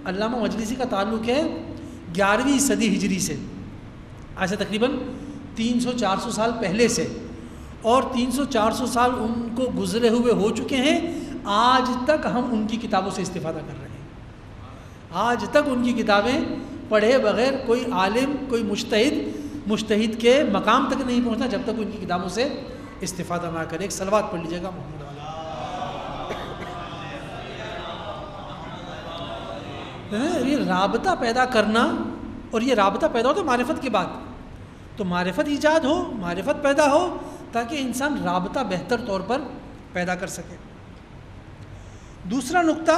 علامہ مجلسی کا تعلق ہے 11ویں صدی ہجری سے، آج سے تقریباً 300-400 سال پہلے سے، اور 300-400 سال ان کو گزرے ہوئے ہو چکے ہیں. آج تک ہم ان کی کتابوں سے استفادہ کر رہے ہیں. آج تک ان کی کتابیں پڑھے بغیر کوئی عالم، کوئی مجتہد کے مقام تک نہیں پہنچتا جب تک ان کی کتابوں سے استفادہ نہ کرے. ایک صلوات پڑھ لیجیے گا محمد والا. یہ رابطہ پیدا کرنا، اور یہ رابطہ پیدا ہو تو معرفت کے بعد، تو معرفت ایجاد ہو، معرفت پیدا ہو تاکہ انسان رابطہ بہتر طور پر پیدا کر سکے. دوسرا نقطہ،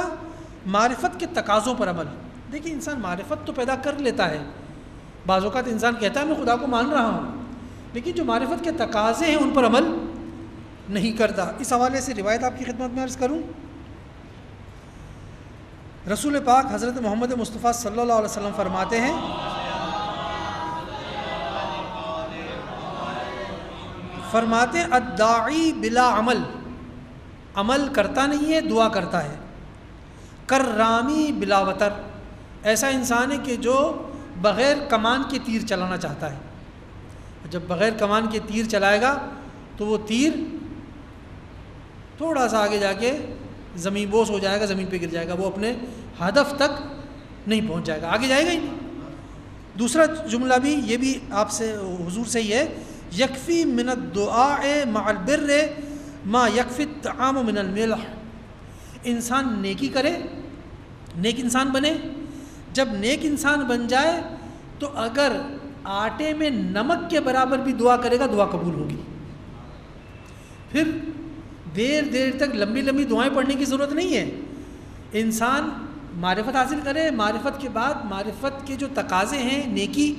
معرفت کے تقاضوں پر عمل. دیکھیں انسان معرفت تو پیدا کر لیتا ہے، بعض اوقات انسان کہتا ہے میں خدا کو مان رہا ہوں، لیکن جو معرفت کے تقاضے ہیں ان پر عمل نہیں کرتا. اس حوالے سے روایت آپ کی خدمت میں عرض کروں. رسول پاک حضرت محمد مصطفیٰ صلی اللہ علیہ وسلم فرماتے ہیں، الداعی بلا عمل کرتا نہیں ہے، دعا کرتا ہے. کرامی بلا وتر، ایسا انسان ہے کہ جو بغیر کمان کے تیر چلانا چاہتا ہے. جب بغیر کمان کے تیر چلائے گا تو وہ تیر تھوڑا سا آگے جا کے زمین بوس ہو جائے گا، زمین پہ گر جائے گا، وہ اپنے ہدف تک نہیں پہنچ جائے گا، آگے جائے گا ہی نہیں. دوسرا جملہ بھی یہ بھی آپ سے حضور سے ہی ہے، یکفی من الدعاء مع البر ما یکفی الطعام من الملح. انسان نیکی کرے، نیک انسان بنے. جب نیک انسان بن جائے تو اگر آٹے میں نمک کے برابر بھی دعا کرے گا دعا قبول ہوگی. پھر دیر تک لمبی دعائیں پڑھنے کی ضرورت نہیں ہے. انسان معرفت حاصل کرے، معرفت کے بعد معرفت کے جو تقاضے ہیں نیکی،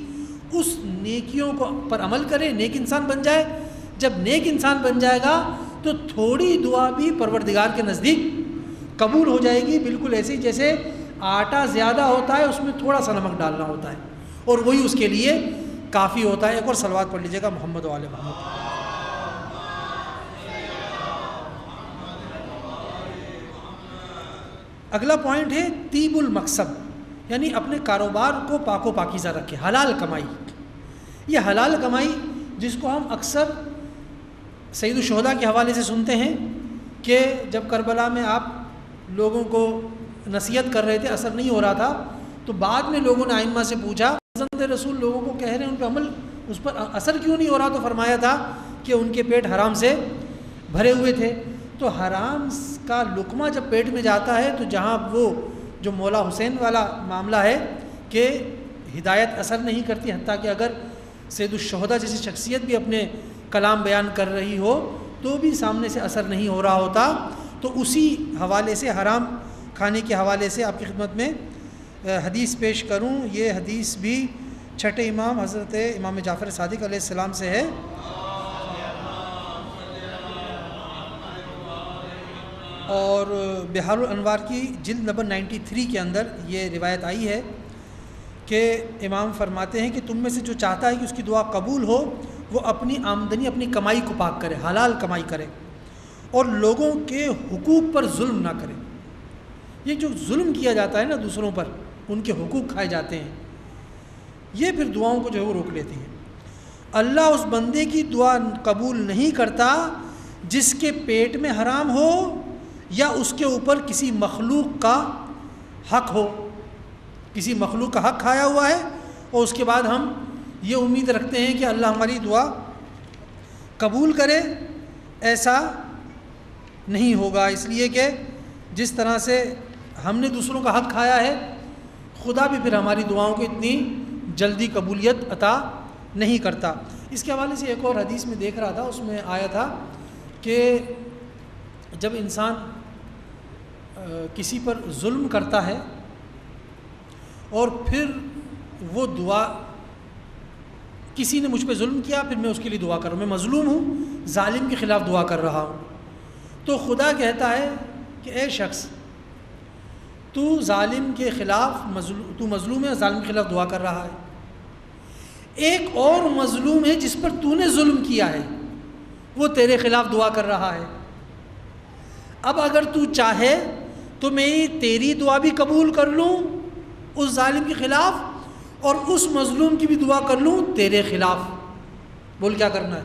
اس نیکیوں کو پر عمل کرے، نیک انسان بن جائے. جب نیک انسان بن جائے گا تو تھوڑی دعا بھی پروردگار کے نزدیک قبول ہو جائے گی. بالکل ایسے ہی جیسے آٹا زیادہ ہوتا ہے اس میں تھوڑا سا نمک ڈالنا ہوتا ہے، اور وہی اس کے لیے کافی ہوتا ہے۔ ایک اور صلوات پڑھ لیجیے گا محمد و آل محمد۔ اگلا پوائنٹ ہے طیب المقصد، یعنی اپنے کاروبار کو پاک و پاکیزہ رکھے، حلال کمائی۔ یہ حلال کمائی جس کو ہم اکثر سید الشہداء کے حوالے سے سنتے ہیں کہ جب کربلا میں آپ لوگوں کو نصیحت کر رہے تھے، اثر نہیں ہو رہا تھا، تو بعد میں لوگوں نے ائمہ سے پوچھا حضرت رسول لوگوں کو کہہ رہے ہیں ان پہ عمل، اس پر اثر کیوں نہیں ہو رہا؟ تو فرمایا تھا کہ ان کے پیٹ حرام سے بھرے ہوئے تھے۔ تو حرام کا لقمہ جب پیٹ میں جاتا ہے تو جہاں وہ جو مولا حسین والا معاملہ ہے کہ ہدایت اثر نہیں کرتی، حتیٰ کہ اگر سید الشہداء جیسی شخصیت بھی اپنے کلام بیان کر رہی ہو تو بھی سامنے سے اثر نہیں ہو رہا ہوتا۔ تو اسی حوالے سے حرام کھانے کے حوالے سے آپ کی خدمت میں حدیث پیش کروں۔ یہ حدیث بھی چھٹے امام حضرت امام جعفر صادق علیہ السلام سے ہے، اور بحار الانوار کی جلد نمبر 93 کے اندر یہ روایت آئی ہے کہ امام فرماتے ہیں کہ تم میں سے جو چاہتا ہے کہ اس کی دعا قبول ہو وہ اپنی آمدنی، اپنی کمائی کو پاک کرے، حلال کمائی کرے، اور لوگوں کے حقوق پر ظلم نہ کرے۔ یہ جو ظلم کیا جاتا ہے نا دوسروں پر، ان کے حقوق کھائے جاتے ہیں، یہ پھر دعاؤں کو جو ہے وہ روک لیتی ہیں۔ اللہ اس بندے کی دعا قبول نہیں کرتا جس کے پیٹ میں حرام ہو یا اس کے اوپر کسی مخلوق کا حق ہو، کسی مخلوق کا حق کھایا ہوا ہے، اور اس کے بعد ہم یہ امید رکھتے ہیں کہ اللہ ہماری دعا قبول کرے۔ ایسا نہیں ہوگا، اس لیے کہ جس طرح سے ہم نے دوسروں کا حق کھایا ہے، خدا بھی پھر ہماری دعاؤں کو اتنی جلدی قبولیت عطا نہیں کرتا۔ اس کے حوالے سے ایک اور حدیث میں دیکھ رہا تھا، اس میں آیا تھا کہ جب انسان کسی پر ظلم کرتا ہے اور پھر وہ دعا، کسی نے مجھ پہ ظلم کیا، پھر میں اس کے لیے دعا کر رہا ہوں، میں مظلوم ہوں، ظالم کے خلاف دعا کر رہا ہوں، تو خدا کہتا ہے کہ اے شخص، تو ظالم کے خلاف تو مظلوم ہے، ظالم کے خلاف دعا کر رہا ہے، ایک اور مظلوم ہے جس پر تو نے ظلم کیا ہے، وہ تیرے خلاف دعا کر رہا ہے۔ اب اگر تو چاہے تو میں تیری دعا بھی قبول کر لوں اس ظالم کے خلاف، اور اس مظلوم کی بھی دعا کر لوں تیرے خلاف، بول کیا کرنا ہے؟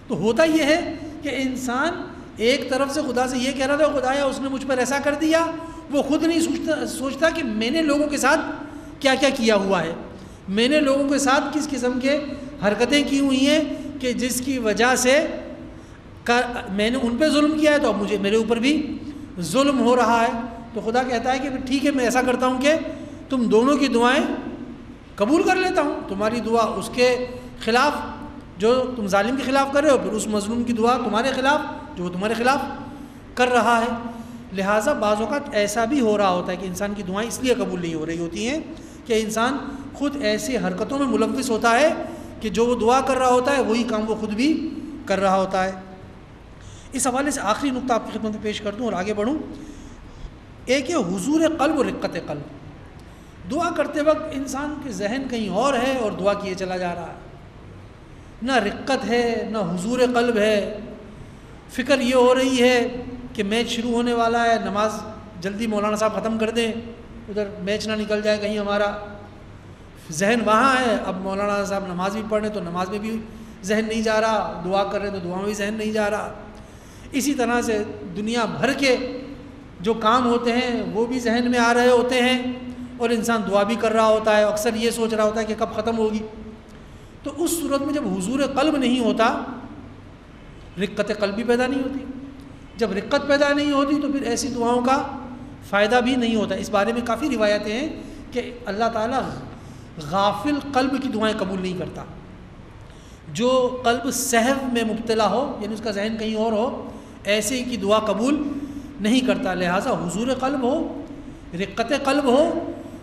تو ہوتا یہ ہے کہ انسان ایک طرف سے خدا سے یہ کہہ رہا تھا خدایا اس نے مجھ پر ایسا کر دیا، وہ خود نہیں سوچتا کہ میں نے لوگوں کے ساتھ کیا کیا کیا ہوا ہے، میں نے لوگوں کے ساتھ کس قسم کے حرکتیں کی ہوئی ہیں کہ جس کی وجہ سے میں نے ان پہ ظلم کیا ہے، تو اب مجھے میرے اوپر بھی ظلم ہو رہا ہے۔ تو خدا کہتا ہے کہ ٹھیک ہے، میں ایسا کرتا ہوں کہ تم دونوں کی دعائیں قبول کر لیتا ہوں، تمہاری دعا اس کے خلاف جو تم ظالم کے خلاف کر رہے ہو، پھر اس مظلوم کی دعا تمہارے خلاف جو وہ تمہارے خلاف کر رہا ہے۔ لہٰذا بعض اوقات ایسا بھی ہو رہا ہوتا ہے کہ انسان کی دعائیں اس لیے قبول نہیں ہو رہی ہوتی ہیں کہ انسان خود ایسی حرکتوں میں ملوث ہوتا ہے کہ جو وہ دعا کر رہا ہوتا ہے وہی کام وہ خود بھی کر رہا ہوتا ہے۔ اس حوالے سے آخری نقطہ آپ کی خدمت میں پیش کر دوں اور آگے بڑھوں۔ ایک ہے حضور قلب اور رقت قلب۔ دعا کرتے وقت انسان کے ذہن کہیں اور ہے اور دعا کیے چلا جا رہا ہے، نہ رقت ہے نہ حضور قلب ہے، فکر یہ ہو رہی ہے کہ میچ شروع ہونے والا ہے، نماز جلدی مولانا صاحب ختم کر دیں، ادھر میچ نہ نکل جائے کہیں ہمارا، ذہن وہاں ہے، اب مولانا صاحب نماز بھی پڑھ رہے تو نماز میں بھی ذہن نہیں جا رہا، دعا کر رہے تو دعا میں بھی ذہن نہیں جا رہا۔ اسی طرح سے دنیا بھر کے جو کام ہوتے ہیں وہ بھی ذہن میں آ رہے ہوتے ہیں، اور انسان دعا بھی کر رہا ہوتا ہے، اکثر یہ سوچ رہا ہوتا ہے کہ کب ختم ہوگی۔ تو اس صورت میں جب حضور قلب نہیں ہوتا، رقت قلب بھی پیدا نہیں ہوتی، جب رقت پیدا نہیں ہوتی تو پھر ایسی دعاؤں کا فائدہ بھی نہیں ہوتا۔ اس بارے میں کافی روایتیں ہیں کہ اللہ تعالیٰ غافل قلب کی دعائیں قبول نہیں کرتا، جو قلب سہو میں مبتلا ہو، یعنی اس کا ذہن کہیں اور ہو، ایسے کی دعا قبول نہیں کرتا۔ لہٰذا حضور قلب ہو، رقت قلب ہو،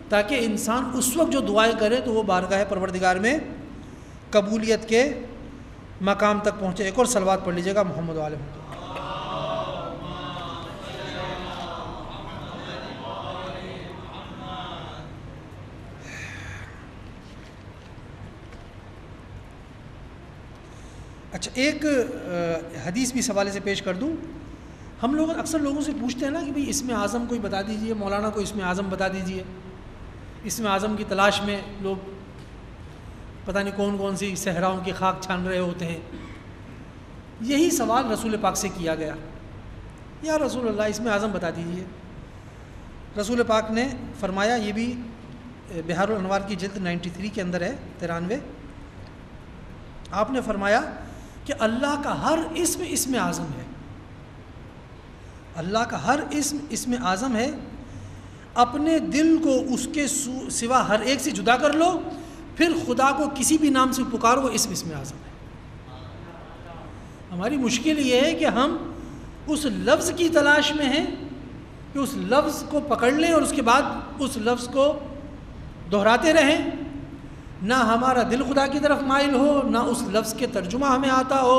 تاکہ انسان اس وقت جو دعائیں کرے تو وہ بارگاہ پروردگار میں قبولیت کے مقام تک پہنچے۔ ایک اور صلوات پڑھ لیجیے گا محمد و آل محمد۔ اچھا، ایک حدیث بھی اس حوالے سے پیش کر دوں. ہم لوگ اکثر لوگوں سے پوچھتے ہیں نا کہ بھئی اسم اعظم کوئی بتا دیجئے، مولانا کو اسم اعظم بتا دیجئے. اسم اعظم کی تلاش میں لوگ پتہ نہیں کون کون سی صحراؤں کی خاک چھان رہے ہوتے ہیں. یہی سوال رسول پاک سے کیا گیا، یا رسول اللہ اسم اعظم بتا دیجئے. رسول پاک نے فرمایا، یہ بھی بحار الانوار کی جلد 93 کے اندر ہے، 93. آپ نے فرمایا کہ اللہ کا ہر اسم اسم اعظم ہے. اللہ کا ہر اسم اسم اعظم ہے. اپنے دل کو اس کے سوا ہر ایک سے جدا کر لو، پھر خدا کو کسی بھی نام سے پکارو، وہ اسم اسم اعظم ہے. ہماری مشکل یہ ہے کہ ہم اس لفظ کی تلاش میں ہیں کہ اس لفظ کو پکڑ لیں اور اس کے بعد اس لفظ کو دہراتے رہیں. نہ ہمارا دل خدا کی طرف مائل ہو، نہ اس لفظ کے ترجمہ ہمیں آتا ہو،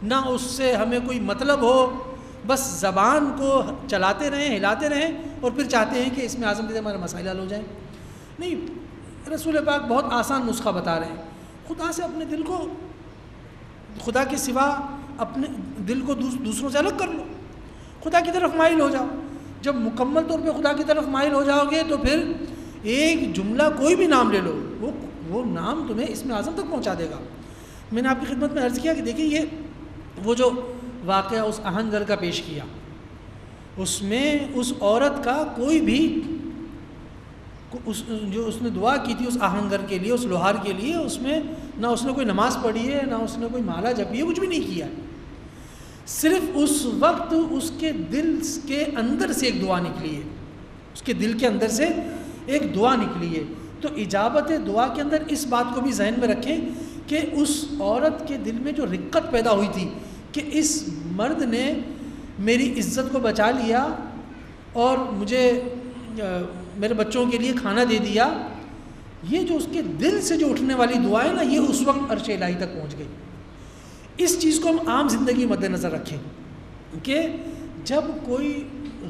نہ اس سے ہمیں کوئی مطلب ہو. بس زبان کو چلاتے رہیں، ہلاتے رہیں، اور پھر چاہتے ہیں کہ اس میں اعظم کے ہمارے مسائل حل ہو جائیں. نہیں، رسول پاک بہت آسان نسخہ بتا رہے ہیں. خدا سے اپنے دل کو، خدا کے سوا اپنے دل کو دوسروں سے الگ کر لو، خدا کی طرف مائل ہو جاؤ. جب مکمل طور پہ خدا کی طرف مائل ہو جاؤ گے تو پھر ایک جملہ کوئی بھی نام لے لو، وہ نام تمہیں اسم اعظم تک پہنچا دے گا. میں نے آپ کی خدمت میں عرض کیا کہ دیکھیں، یہ وہ جو واقعہ اس آہنگر کا پیش کیا، اس میں اس عورت کا کوئی بھی جو اس نے دعا کی تھی اس آہنگر کے لیے، اس لوہار کے لیے، اس میں نہ اس نے کوئی نماز پڑھی ہے، نہ اس نے کوئی مالا جپی ہے، کچھ بھی نہیں کیا. صرف اس وقت اس کے دل کے اندر سے ایک دعا نکلی ہے، اس کے دل کے اندر سے ایک دعا نکلی ہے. تو اجابت دعا کے اندر اس بات کو بھی ذہن میں رکھیں کہ اس عورت کے دل میں جو رقت پیدا ہوئی تھی کہ اس مرد نے میری عزت کو بچا لیا اور مجھے میرے بچوں کے لیے کھانا دے دیا، یہ جو اس کے دل سے جو اٹھنے والی دعا ہے نا، یہ اس وقت عرش الہی تک پہنچ گئی. اس چیز کو ہم عام زندگی مد نظر رکھیں کہ جب کوئی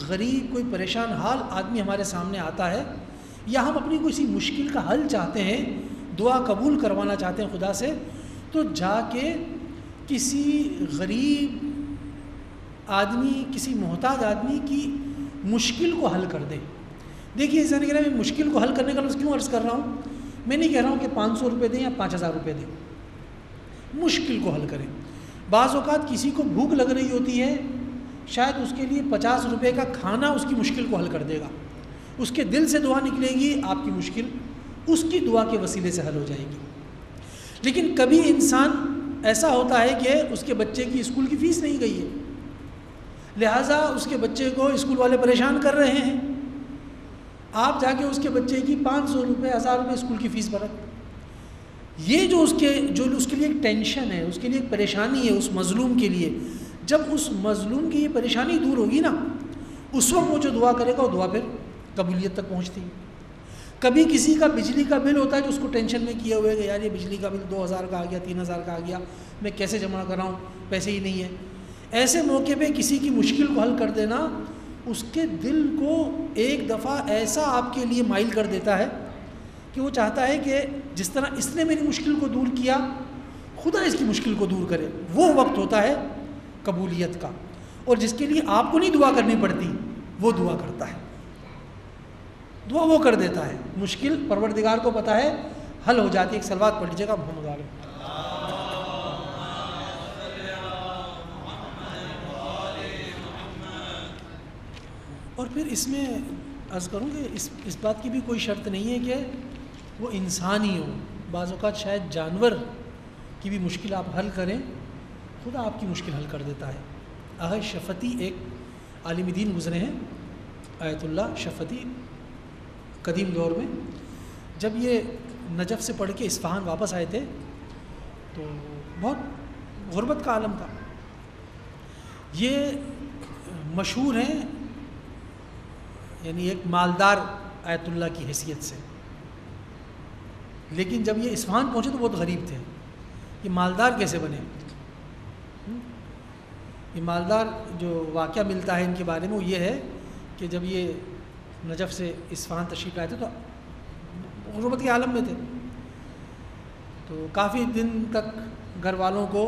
غریب، کوئی پریشان حال آدمی ہمارے سامنے آتا ہے، یا ہم اپنی کسی مشکل کا حل چاہتے ہیں، دعا قبول کروانا چاہتے ہیں خدا سے، تو جا کے کسی غریب آدمی، کسی محتاج آدمی کی مشکل کو حل کر دیں. دیکھیے اس طرح میں مشکل کو حل کرنے کا لفظ کیوں عرض کر رہا ہوں. میں نہیں کہہ رہا ہوں کہ 500 روپے دیں یا 5000 روپے دیں، مشکل کو حل کریں. بعض اوقات کسی کو بھوک لگ رہی ہوتی ہے، شاید اس کے لیے 50 روپے کا کھانا اس کی مشکل کو حل کر دے گا. اس کے دل سے دعا نکلے گی، آپ کی مشکل اس کی دعا کے وسیلے سے حل ہو جائے گی. لیکن کبھی انسان ایسا ہوتا ہے کہ اس کے بچے کی اسکول کی فیس نہیں گئی ہے، لہٰذا اس کے بچے کو اسکول والے پریشان کر رہے ہیں. آپ جا کے اس کے بچے کی 500 روپے 1000 روپے اسکول کی فیس بھریں. یہ جو اس کے لیے ایک ٹینشن ہے، اس کے لیے ایک پریشانی ہے اس مظلوم کے لیے، جب اس مظلوم کی یہ پریشانی دور ہوگی نا، اس وقت وہ جو دعا کرے گا وہ دعا پھر قبولیت تک پہنچتی ہے. کبھی کسی کا بجلی کا بل ہوتا ہے جو اس کو ٹینشن میں کیے ہوئے کہ یار یہ بجلی کا بل 2000 کا آ گیا، 3000 کا آ گیا، میں کیسے جمع کراؤں، پیسے ہی نہیں ہے. ایسے موقع پہ کسی کی مشکل کو حل کر دینا اس کے دل کو ایک دفعہ ایسا آپ کے لیے مائل کر دیتا ہے کہ وہ چاہتا ہے کہ جس طرح اس نے میری مشکل کو دور کیا، خدا اس کی مشکل کو دور کرے. وہ وقت ہوتا ہے قبولیت کا، اور جس کے لیے آپ کو نہیں دعا کرنی پڑتی وہ دعا کرتا ہے، دعا وہ کر دیتا ہے. مشکل پروردگار کو پتہ ہے حل ہو جاتی ہے. ایک صلوات پڑھ لیجیے گا محمد علیہ. اور پھر اس میں عرض کروں کہ اس بات کی بھی کوئی شرط نہیں ہے کہ وہ انسان ہی ہو. بعض اوقات شاید جانور کی بھی مشکل آپ حل کریں، خدا آپ کی مشکل حل کر دیتا ہے. آغا شفتی ایک عالم دین گزرے ہیں، آیت اللہ شفتی، قدیم دور میں. جب یہ نجف سے پڑھ کے اصفہان واپس آئے تھے تو بہت غربت کا عالم تھا. یہ مشہور ہیں یعنی ایک مالدار آیت اللہ کی حیثیت سے، لیکن جب یہ اصفہان پہنچے تو بہت غریب تھے. یہ مالدار کیسے بنے؟ یہ مالدار جو واقعہ ملتا ہے ان کے بارے میں وہ یہ ہے کہ جب یہ نجف سے اصفہان تشریف لائے تھے تو غربت کے عالم میں تھے، تو کافی دن تک گھر والوں کو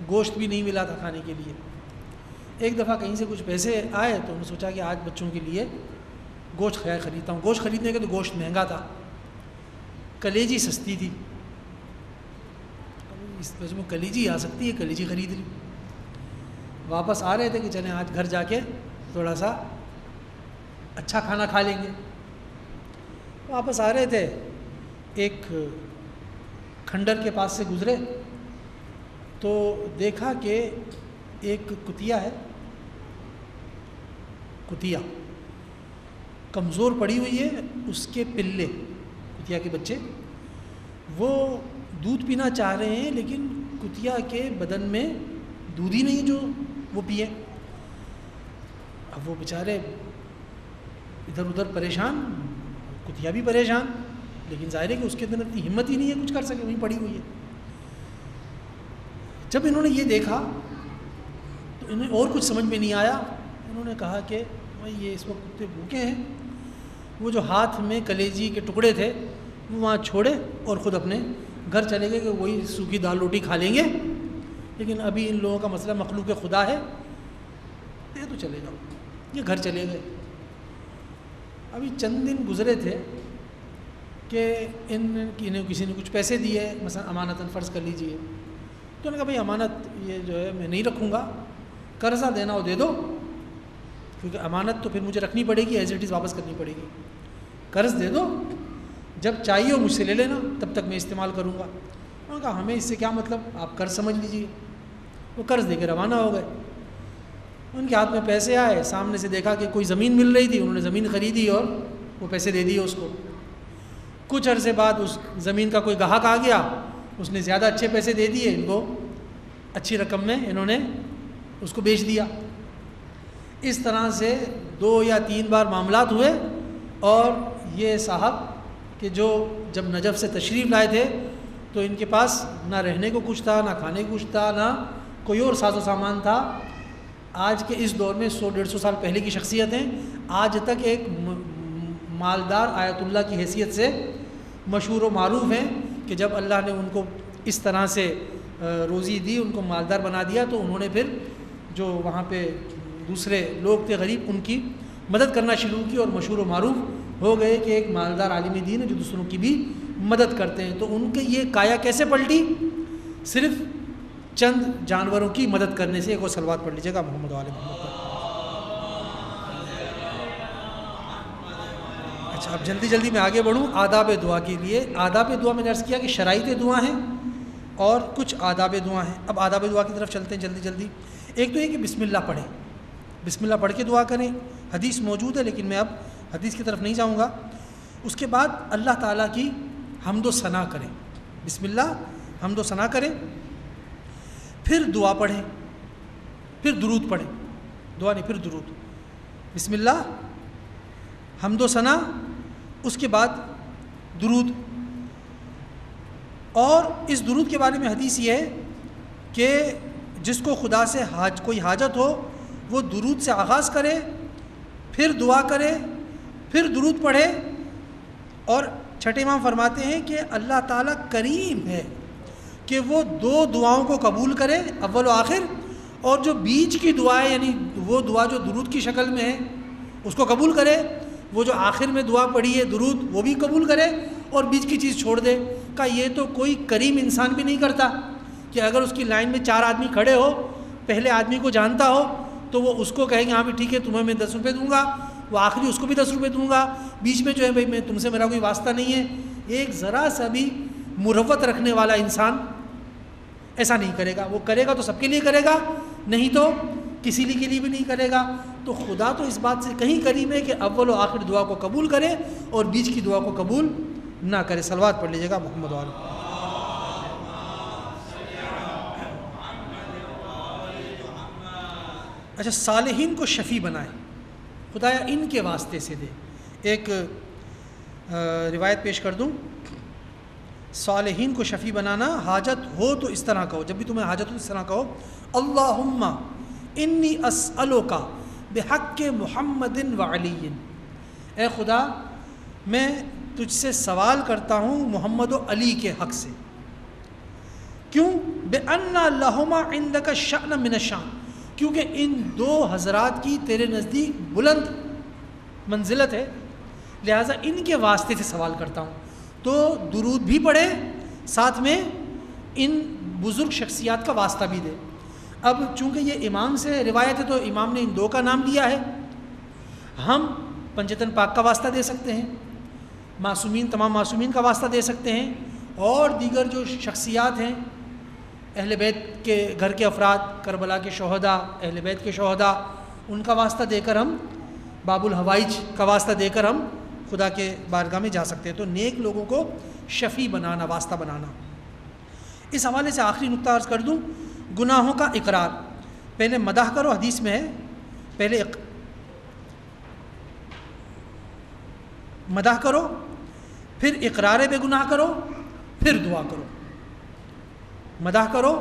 گوشت بھی نہیں ملا تھا کھانے کے لیے۔ ایک دفعہ کہیں سے کچھ پیسے آئے تو انہوں نے سوچا کہ آج بچوں کے لیے گوشت خریدتا ہوں۔ گوشت خریدنے کے تو گوشت مہنگا تھا، کلیجی سستی تھی، اس وجہ میں کلیجی آ سکتی ہے، کلیجی خرید لی۔ واپس آ رہے تھے کہ چلیں آج گھر جا کے تھوڑا سا اچھا کھانا کھا لیں گے۔ واپس آ رہے تھے، ایک کھنڈر کے پاس سے گزرے تو دیکھا کہ ایک کتیا ہے، کتیا کمزور پڑی ہوئی ہے، اس کے پلے، کتیا کے بچے، وہ دودھ پینا چاہ رہے ہیں لیکن کتیا کے بدن میں دودھ ہی نہیں جو وہ پیے۔ اب وہ بیچارے ادھر ادھر پریشان، کتیا بھی پریشان، لیکن ظاہر ہے کہ اس کے اندر اتنی ہمت ہی نہیں ہے کچھ کر سکے، وہیں پڑی ہوئی ہے۔ جب انہوں نے یہ دیکھا تو انہیں اور کچھ سمجھ میں نہیں آیا، انہوں نے کہا کہ بھائی یہ اس وقت کتے بھوکے ہیں۔ وہ جو ہاتھ میں کلیجی کے ٹکڑے تھے وہ وہاں چھوڑے اور خود اپنے گھر چلے گئے کہ وہی سوکھی دال روٹی کھا لیں گے، لیکن ابھی ان لوگوں کا مسئلہ مخلوق خدا ہے، یہ تو چلے جاؤ، یہ گھر چلے گئے۔ ابھی چند دن گزرے تھے کہ انہیں کسی نے کچھ پیسے دیے، مثلا امانتاً فرض کر لیجئے، تو انہوں نے کہا بھائی امانت یہ جو ہے میں نہیں رکھوں گا، قرضہ دینا ہو دے دو، کیونکہ امانت تو پھر مجھے رکھنی پڑے گی، ایز اٹ از واپس کرنی پڑے گی، قرض دے دو، جب چاہیے ہو مجھ سے لے لینا، تب تک میں استعمال کروں گا۔ انہوں نے کہا ہمیں اس سے کیا مطلب، آپ قرض سمجھ لیجیے۔ وہ قرض دے کے روانہ ہو گئے۔ ان کے ہاتھ میں پیسے آئے، سامنے سے دیکھا کہ کوئی زمین مل رہی تھی، انہوں نے زمین خریدی اور وہ پیسے دے دیے اس کو۔ کچھ عرصے بعد اس زمین کا کوئی گاہک آ گیا، اس نے زیادہ اچھے پیسے دے دیے، ان کو اچھی رقم میں انہوں نے اس کو بیچ دیا۔ اس طرح سے 2 یا 3 بار معاملات ہوئے، اور یہ صاحب کہ جو جب نجف سے تشریف لائے تھے تو ان کے پاس نہ رہنے کو کچھ تھا، نہ کھانے کو کچھ تھا، نہ کوئی اور ساز و سامان تھا۔ آج کے اس دور میں 100-150 سال پہلے کی شخصیت ہیں، آج تک ایک مالدار آیت اللہ کی حیثیت سے مشہور و معروف ہیں کہ جب اللہ نے ان کو اس طرح سے روزی دی، ان کو مالدار بنا دیا، تو انہوں نے پھر جو وہاں پہ دوسرے لوگ تھے غریب، ان کی مدد کرنا شروع کی، اور مشہور و معروف ہو گئے کہ ایک مالدار عالم دین ہے جو دوسروں کی بھی مدد کرتے ہیں۔ تو ان کے یہ کایا کیسے پلٹی؟ صرف چند جانوروں کی مدد کرنے سے۔ ایک اور صلوات پڑھ لیجیے گا محمد وآل محمد پر۔ اچھا، اب جلدی جلدی میں آگے بڑھوں آداب دعا کے لیے۔ آداب دعا میں نے عرض کیا کہ شرائط دعا ہیں اور کچھ آداب دعا ہیں۔ اب آداب دعا کی طرف چلتے ہیں جلدی جلدی۔ ایک تو یہ کہ بسم اللہ پڑھیں، بسم اللہ پڑھ کے دعا کریں، حدیث موجود ہے لیکن میں اب حدیث کی طرف نہیں جاؤں گا۔ اس کے بعد اللہ تعالیٰ کی حمد و ثنا کریں، بسم اللہ حمد و ثنا کریں، پھر دعا پڑھیں، پھر درود پڑھیں، دعا نہیں پھر درود، بسم اللہ حمد و ثنا، اس کے بعد درود۔ اور اس درود کے بارے میں حدیث یہ ہے کہ جس کو خدا سے کوئی حاجت ہو وہ درود سے آغاز کرے، پھر دعا کرے، پھر درود پڑھے۔ اور چھٹے امام فرماتے ہیں کہ اللہ تعالیٰ کریم ہے کہ وہ 2 دعاؤں کو قبول کرے، اول و آخر، اور جو بیچ کی دعا ہے یعنی وہ دعا جو درود کی شکل میں ہے اس کو قبول کرے، وہ جو آخر میں دعا پڑھی ہے درود وہ بھی قبول کرے، اور بیچ کی چیز چھوڑ دے۔ کہ یہ تو کوئی کریم انسان بھی نہیں کرتا کہ اگر اس کی لائن میں 4 آدمی کھڑے ہو، پہلے آدمی کو جانتا ہو تو وہ اس کو کہے گا ہاں بھی ٹھیک ہے تمہیں میں 10 روپے دوں گا، وہ آخری اس کو بھی 10 روپے دوں گا، بیچ میں جو ہے بھائی میں تم سے میرا کوئی واسطہ نہیں ہے۔ ایک ذرا سا بھی مروت رکھنے والا انسان ایسا نہیں کرے گا۔ وہ کرے گا تو سب کے لیے کرے گا، نہیں تو کسی کے لیے بھی نہیں کرے گا۔ تو خدا تو اس بات سے کہیں کریم ہے کہ اول و آخر دعا کو قبول کرے اور بیچ کی دعا کو قبول نہ کرے۔ صلوات پڑھ لیجیے گا محمد وآل۔ اچھا، صالحین کو شفیع بنائے، خدایا ان کے واسطے سے دے۔ ایک روایت پیش کر دوں، صالحین کو شفیع بنانا، حاجت ہو تو اس طرح کہو، جب بھی تمہیں حاجت ہو اس طرح کہو، اللہم انی اسألک بحق محمد وعلی، اے خدا میں تجھ سے سوال کرتا ہوں محمد و علی کے حق سے۔ کیوں؟ بِأَنَّ لَهُمَا عِنْدَكَ شَأْنًا مِنَ الشَّأْنِ، کیونکہ ان دو حضرات کی تیرے نزدیک بلند منزلت ہے، لہٰذا ان کے واسطے سے سوال کرتا ہوں۔ تو درود بھی پڑھے، ساتھ میں ان بزرگ شخصیات کا واسطہ بھی دے۔ اب چونکہ یہ امام سے روایت ہے تو امام نے ان دو کا نام لیا ہے، ہم پنجتن پاک کا واسطہ دے سکتے ہیں، معصومین تمام معصومین کا واسطہ دے سکتے ہیں، اور دیگر جو شخصیات ہیں اہل بیت کے گھر کے افراد، کربلا کے شہداء، اہل بیت کے شہداء، ان کا واسطہ دے کر ہم، باب الحوائج کا واسطہ دے کر ہم خدا کے بارگاہ میں جا سکتے ہیں۔ تو نیک لوگوں کو شفیع بنانا، واسطہ بنانا۔ اس حوالے سے آخری نقطہ عرض کر دوں، گناہوں کا اقرار۔ پہلے مدح کرو، حدیث میں ہے، پہلے مدح کرو، پھر اقرار بے گناہ کرو، پھر دعا کرو۔ مدح کرو،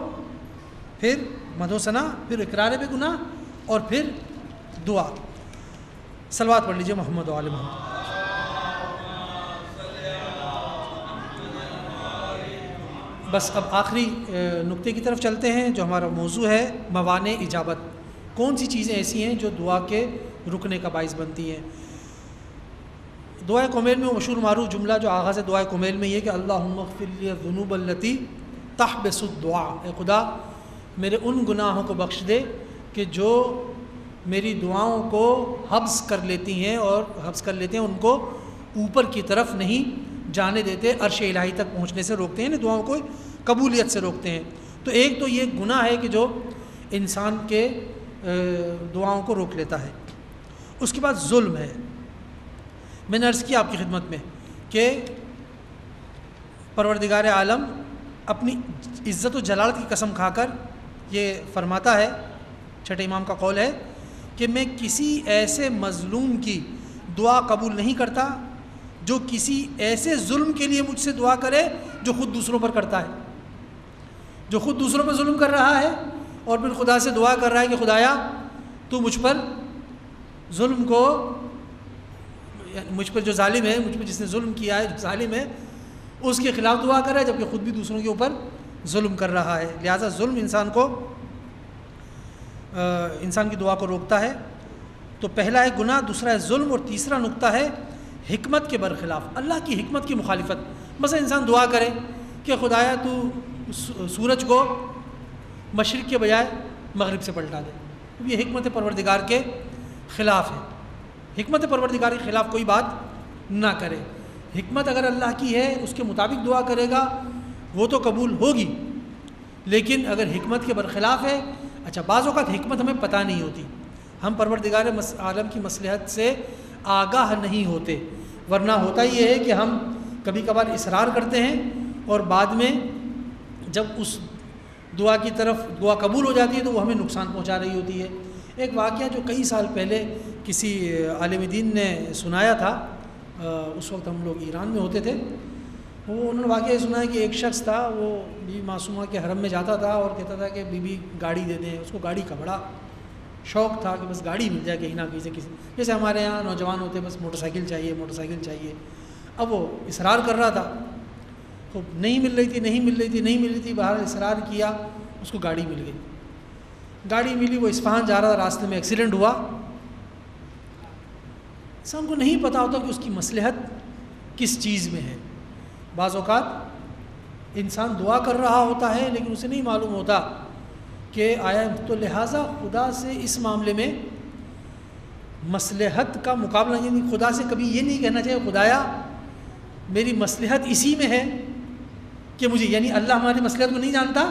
پھر مدح و ثنا، پھر اقرار بے گناہ، اور پھر دعا۔ صلوات پڑھ لیجیے محمد و آل محمد۔ بس اب آخری نقطے کی طرف چلتے ہیں جو ہمارا موضوع ہے، موانع اجابت۔ کون سی چیزیں ایسی ہیں جو دعا کے رکنے کا باعث بنتی ہیں؟ دعائے کمیل میں مشہور معروف جملہ جو آغاز ہے دعائے کمیل میں یہ کہ اللہم اغفر لی الذنوب التی تحبس الدعاء، اے خدا میرے ان گناہوں کو بخش دے کہ جو میری دعاؤں کو حبس کر لیتی ہیں، اور حبس کر لیتے ہیں ان کو اوپر کی طرف نہیں جانے دیتے، عرش الہی تک پہنچنے سے روکتے ہیں، دعاؤں کو قبولیت سے روکتے ہیں۔ تو ایک تو یہ گناہ ہے کہ جو انسان کے دعاؤں کو روک لیتا ہے۔ اس کے بعد ظلم ہے۔ میں نے عرض کیا آپ کی خدمت میں کہ پروردگار عالم اپنی عزت و جلالت کی قسم کھا کر یہ فرماتا ہے، چھٹے امام کا قول ہے کہ میں کسی ایسے مظلوم کی دعا قبول نہیں کرتا جو کسی ایسے ظلم کے لیے مجھ سے دعا کرے جو خود دوسروں پر کرتا ہے، جو خود دوسروں پر ظلم کر رہا ہے اور پھر خدا سے دعا کر رہا ہے کہ خدایا تو مجھ پر ظلم کو، مجھ پر جو ظالم ہے، مجھ پر جس نے ظلم کیا ہے، جو ظالم ہے، اس کے خلاف دعا کر رہا ہے جبکہ خود بھی دوسروں کے اوپر ظلم کر رہا ہے۔ لہٰذا ظلم انسان کی دعا کو روکتا ہے۔ تو پہلا ہے گناہ، دوسرا ہے ظلم، اور تیسرا نقطہ ہے حکمت کے برخلاف، اللہ کی حکمت کی مخالفت۔ مثلا انسان دعا کرے کہ خدایا تو سورج کو مشرق کے بجائے مغرب سے پلٹا دے، یہ حکمت پروردگار کے خلاف ہے۔ حکمت پروردگار کے خلاف کوئی بات نہ کرے۔ حکمت اگر اللہ کی ہے اس کے مطابق دعا کرے گا وہ تو قبول ہوگی، لیکن اگر حکمت کے برخلاف ہے، اچھا بعض اوقات حکمت ہمیں پتہ نہیں ہوتی، ہم پروردگار عالم کی مصلحت سے آگاہ نہیں ہوتے، ورنہ ہوتا یہ ہے کہ ہم کبھی کبھار اصرار کرتے ہیں اور بعد میں جب اس دعا کی طرف دعا قبول ہو جاتی ہے تو وہ ہمیں نقصان پہنچا رہی ہوتی ہے۔ ایک واقعہ جو کئی سال پہلے کسی عالم دین نے سنایا تھا، اس وقت ہم لوگ ایران میں ہوتے تھے، وہ انہوں نے واقعہ یہ سنا ہے کہ ایک شخص تھا، وہ بی بی معصومہ کے حرم میں جاتا تھا اور کہتا تھا کہ بی بی گاڑی دے دیں، اس کو گاڑی کا بڑا شوق تھا کہ بس گاڑی مل جائے کہیں نہ کہیں سے، کسی جیسے ہمارے یہاں نوجوان ہوتے بس موٹر سائیکل چاہیے، موٹر سائیکل چاہیے۔ اب وہ اصرار کر رہا تھا، تو نہیں مل رہی تھی، بہرحال اصرار کیا، اس کو گاڑی مل گئی۔ گاڑی ملی، وہ اصفہان جا رہا تھا، راستے میں ایکسیڈنٹ ہوا۔ انسان کو نہیں پتہ ہوتا کہ اس کی مصلحت کس چیز میں ہے۔ بعض اوقات انسان دعا کر رہا ہوتا ہے لیکن اسے نہیں معلوم ہوتا کہ آیا، تو لہٰذا خدا سے اس معاملے میں مصلحت کا مقابلہ، یعنی خدا سے کبھی یہ نہیں کہنا چاہیے خدایا میری مصلحت اسی میں ہے کہ مجھے، یعنی اللہ ہماری مصلحت کو نہیں جانتا،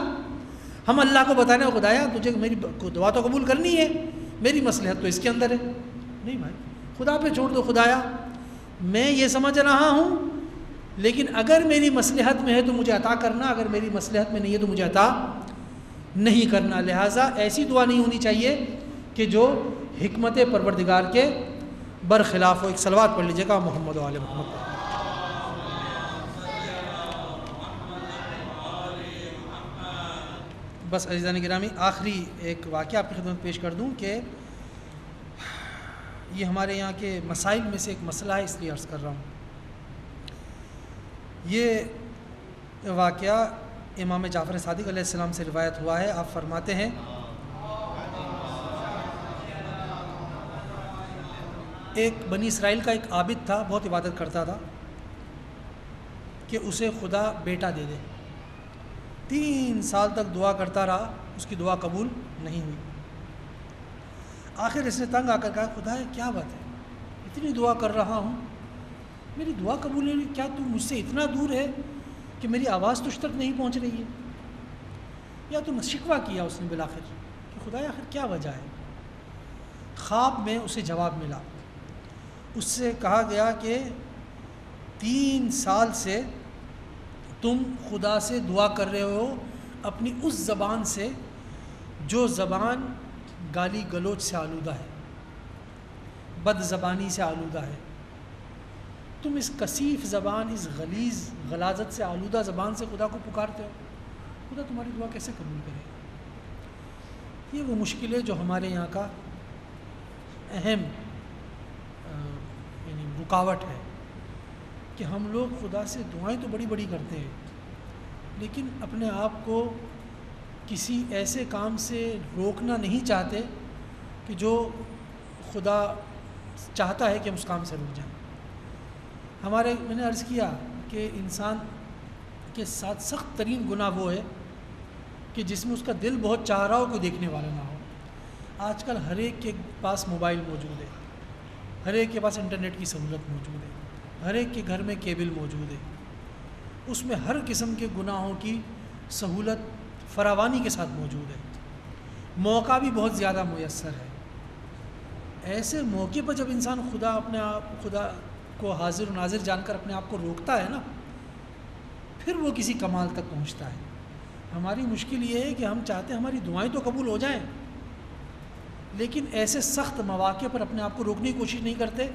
ہم اللہ کو بتانے خدایا تجھے میری دعا تو قبول کرنی ہے، میری مصلحت تو اس کے اندر ہے۔ نہیں بھائی، خدا پہ چھوڑ دو، خدایا میں یہ سمجھ رہا ہوں لیکن اگر میری مصلحت میں ہے تو مجھے عطا کرنا، اگر میری مصلحت میں نہیں ہے تو مجھے عطا نہیں کرنا۔ لہٰذا ایسی دعا نہیں ہونی چاہیے کہ جو حکمت پروردگار کے برخلاف ہو۔ ایک صلوات پڑھ لیجیے گا محمد و آل محمد۔ بس عزیزان گرامی، آخری ایک واقعہ آپ کی خدمت پیش کر دوں کہ یہ ہمارے یہاں کے مسائل میں سے ایک مسئلہ ہے، اس لیے عرض کر رہا ہوں۔ یہ واقعہ امام جعفر صادق علیہ السلام سے روایت ہوا ہے، آپ فرماتے ہیں ایک بنی اسرائیل کا ایک عابد تھا، بہت عبادت کرتا تھا، کہ اسے خدا بیٹا دے دے۔ 3 سال تک دعا کرتا رہا، اس کی دعا قبول نہیں ہوئی۔ آخر اس نے تنگ آ کر کہا خدا ہے کیا بات ہے، اتنی دعا کر رہا ہوں میری دعا قبول نہیں ہوئی، کیا تو مجھ سے اتنا دور ہے کہ میری آواز تجھ تک نہیں پہنچ رہی ہے؟ یا تو شکوہ کیا اس نے بالآخر کہ خدا آخر کیا وجہ ہے؟ خواب میں اسے جواب ملا، اس سے کہا گیا کہ 3 سال سے تم خدا سے دعا کر رہے ہو اپنی اس زبان سے جو زبان گالی گلوچ سے آلودہ ہے، بد زبانی سے آلودہ ہے۔ تم اس کثیف زبان، اس غلیظ غلاظت سے آلودہ زبان سے خدا کو پکارتے ہو، خدا تمہاری دعا کیسے قبول کرے؟ یہ وہ مشکل ہے جو ہمارے یہاں کا اہم یعنی رکاوٹ ہے کہ ہم لوگ خدا سے دعائیں تو بڑی بڑی کرتے ہیں، لیکن اپنے آپ کو کسی ایسے کام سے روکنا نہیں چاہتے کہ جو خدا چاہتا ہے کہ ہم اس کام سے رک جائیں۔ میں نے عرض کیا کہ انسان کے ساتھ سخت ترین گناہ وہ ہے کہ جس میں اس کا دل بہت چاہ رہا ہو کوئی دیکھنے والا نہ ہو۔ آج کل ہر ایک کے پاس موبائل موجود ہے، ہر ایک کے پاس انٹرنیٹ کی سہولت موجود ہے، ہر ایک کے گھر میں کیبل موجود ہے، اس میں ہر قسم کے گناہوں کی سہولت فراوانی کے ساتھ موجود ہے، موقع بھی بہت زیادہ میسر ہے۔ ایسے موقع پر جب انسان خدا کو حاضر و ناظر جان کر اپنے آپ کو روکتا ہے نا، پھر وہ کسی کمال تک پہنچتا ہے۔ ہماری مشکل یہ ہے کہ ہم چاہتے ہیں ہماری دعائیں تو قبول ہو جائیں، لیکن ایسے سخت مواقع پر اپنے آپ کو روکنے کی کوشش نہیں کرتے،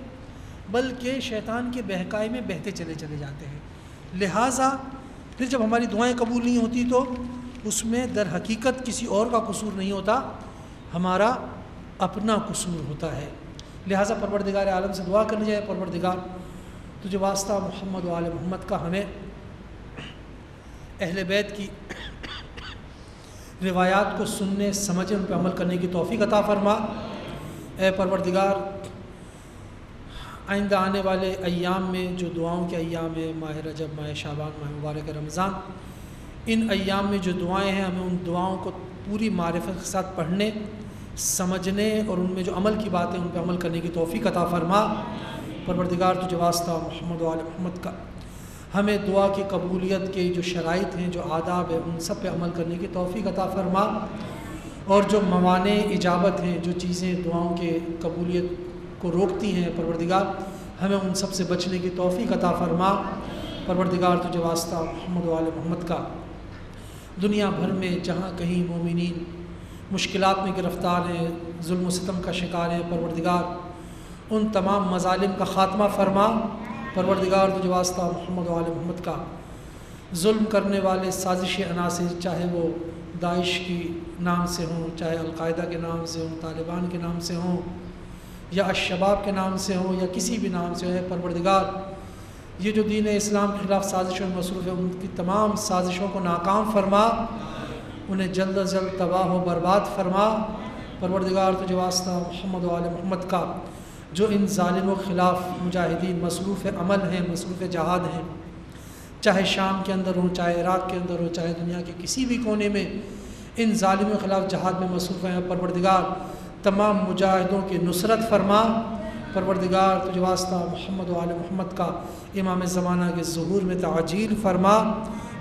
بلکہ شیطان کے بہکائے میں بہتے چلے جاتے ہیں۔ لہٰذا پھر جب ہماری دعائیں قبول نہیں ہوتی تو اس میں در حقیقت کسی اور کا قصور نہیں ہوتا، ہمارا اپنا قصور ہوتا ہے۔ لہٰذا پروردگار عالم سے دعا کرنی جائے، پروردگار تجھے واسطہ محمد و آل محمد کا ہمیں اہل بیت کی روایات کو سننے سمجھنے ان پہ عمل کرنے کی توفیق عطا فرما۔ اے پروردگار آئندہ آنے والے ایام میں جو دعاؤں کے ایام ہیں، ماہ رجب، ماہ شعبان، ماہ مبارک رمضان، ان ایام میں جو دعائیں ہیں ہمیں ان دعاؤں کو پوری معرفت کے ساتھ پڑھنے، سمجھنے اور ان میں جو عمل کی باتیں ان پہ عمل کرنے کی توفیق عطا فرما۔ پروردگار تجھے واسطہ محمد و آل محمد کا ہمیں دعا کی قبولیت کے جو شرائط ہیں، جو آداب ہیں، ان سب پہ عمل کرنے کی توفیق عطا فرما، اور جو موانع اجابت ہیں، جو چیزیں دعاؤں کے قبولیت کو روکتی ہیں، پروردگار ہمیں ان سب سے بچنے کی توفیق عطا فرما۔ پروردگار تجھے واسطہ محمد و آل محمد کا دنیا بھر میں جہاں کہیں مومنین مشکلات میں گرفتار ہیں، ظلم و ستم کا شکار ہیں، پروردگار ان تمام مظالم کا خاتمہ فرما۔ پروردگار تجھے واسطہ محمد و آل محمد کا ظلم کرنے والے سازشی عناصر، چاہے وہ داعش کی نام سے ہوں، چاہے القاعدہ کے نام سے ہوں، طالبان کے نام سے ہوں، یا الشباب کے نام سے ہوں، یا کسی بھی نام سے ہے، پروردگار یہ جو دین اسلام کے خلاف سازشوں میں مصروف ہے ان کی تمام سازشوں کو ناکام فرما، انہیں جلد از جلد تباہ و برباد فرما۔ پروردگار تجھے واسطہ محمد و آل محمد کا جو ان ظالموں کے خلاف مجاہدین مصروف عمل ہیں، مصروف جہاد ہیں، چاہے شام کے اندر ہوں، چاہے عراق کے اندر ہو، چاہے دنیا کے کسی بھی کونے میں ان ظالموں کے خلاف جہاد میں مصروف ہیں، پروردگار تمام مجاہدوں کی نصرت فرما۔ پروردگار تجھے واسطہ محمد و آل محمد کا امام زمانہ کے ظہور میں تعجیل فرما،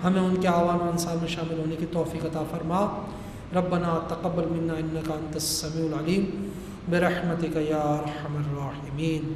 ہمیں ان کے اعوان و انصار میں شامل ہونے کی توفیق عطا فرما۔ ربنا تقبل منا انک انت السمیع العلیم برحمتک یا ارحم الراحمین۔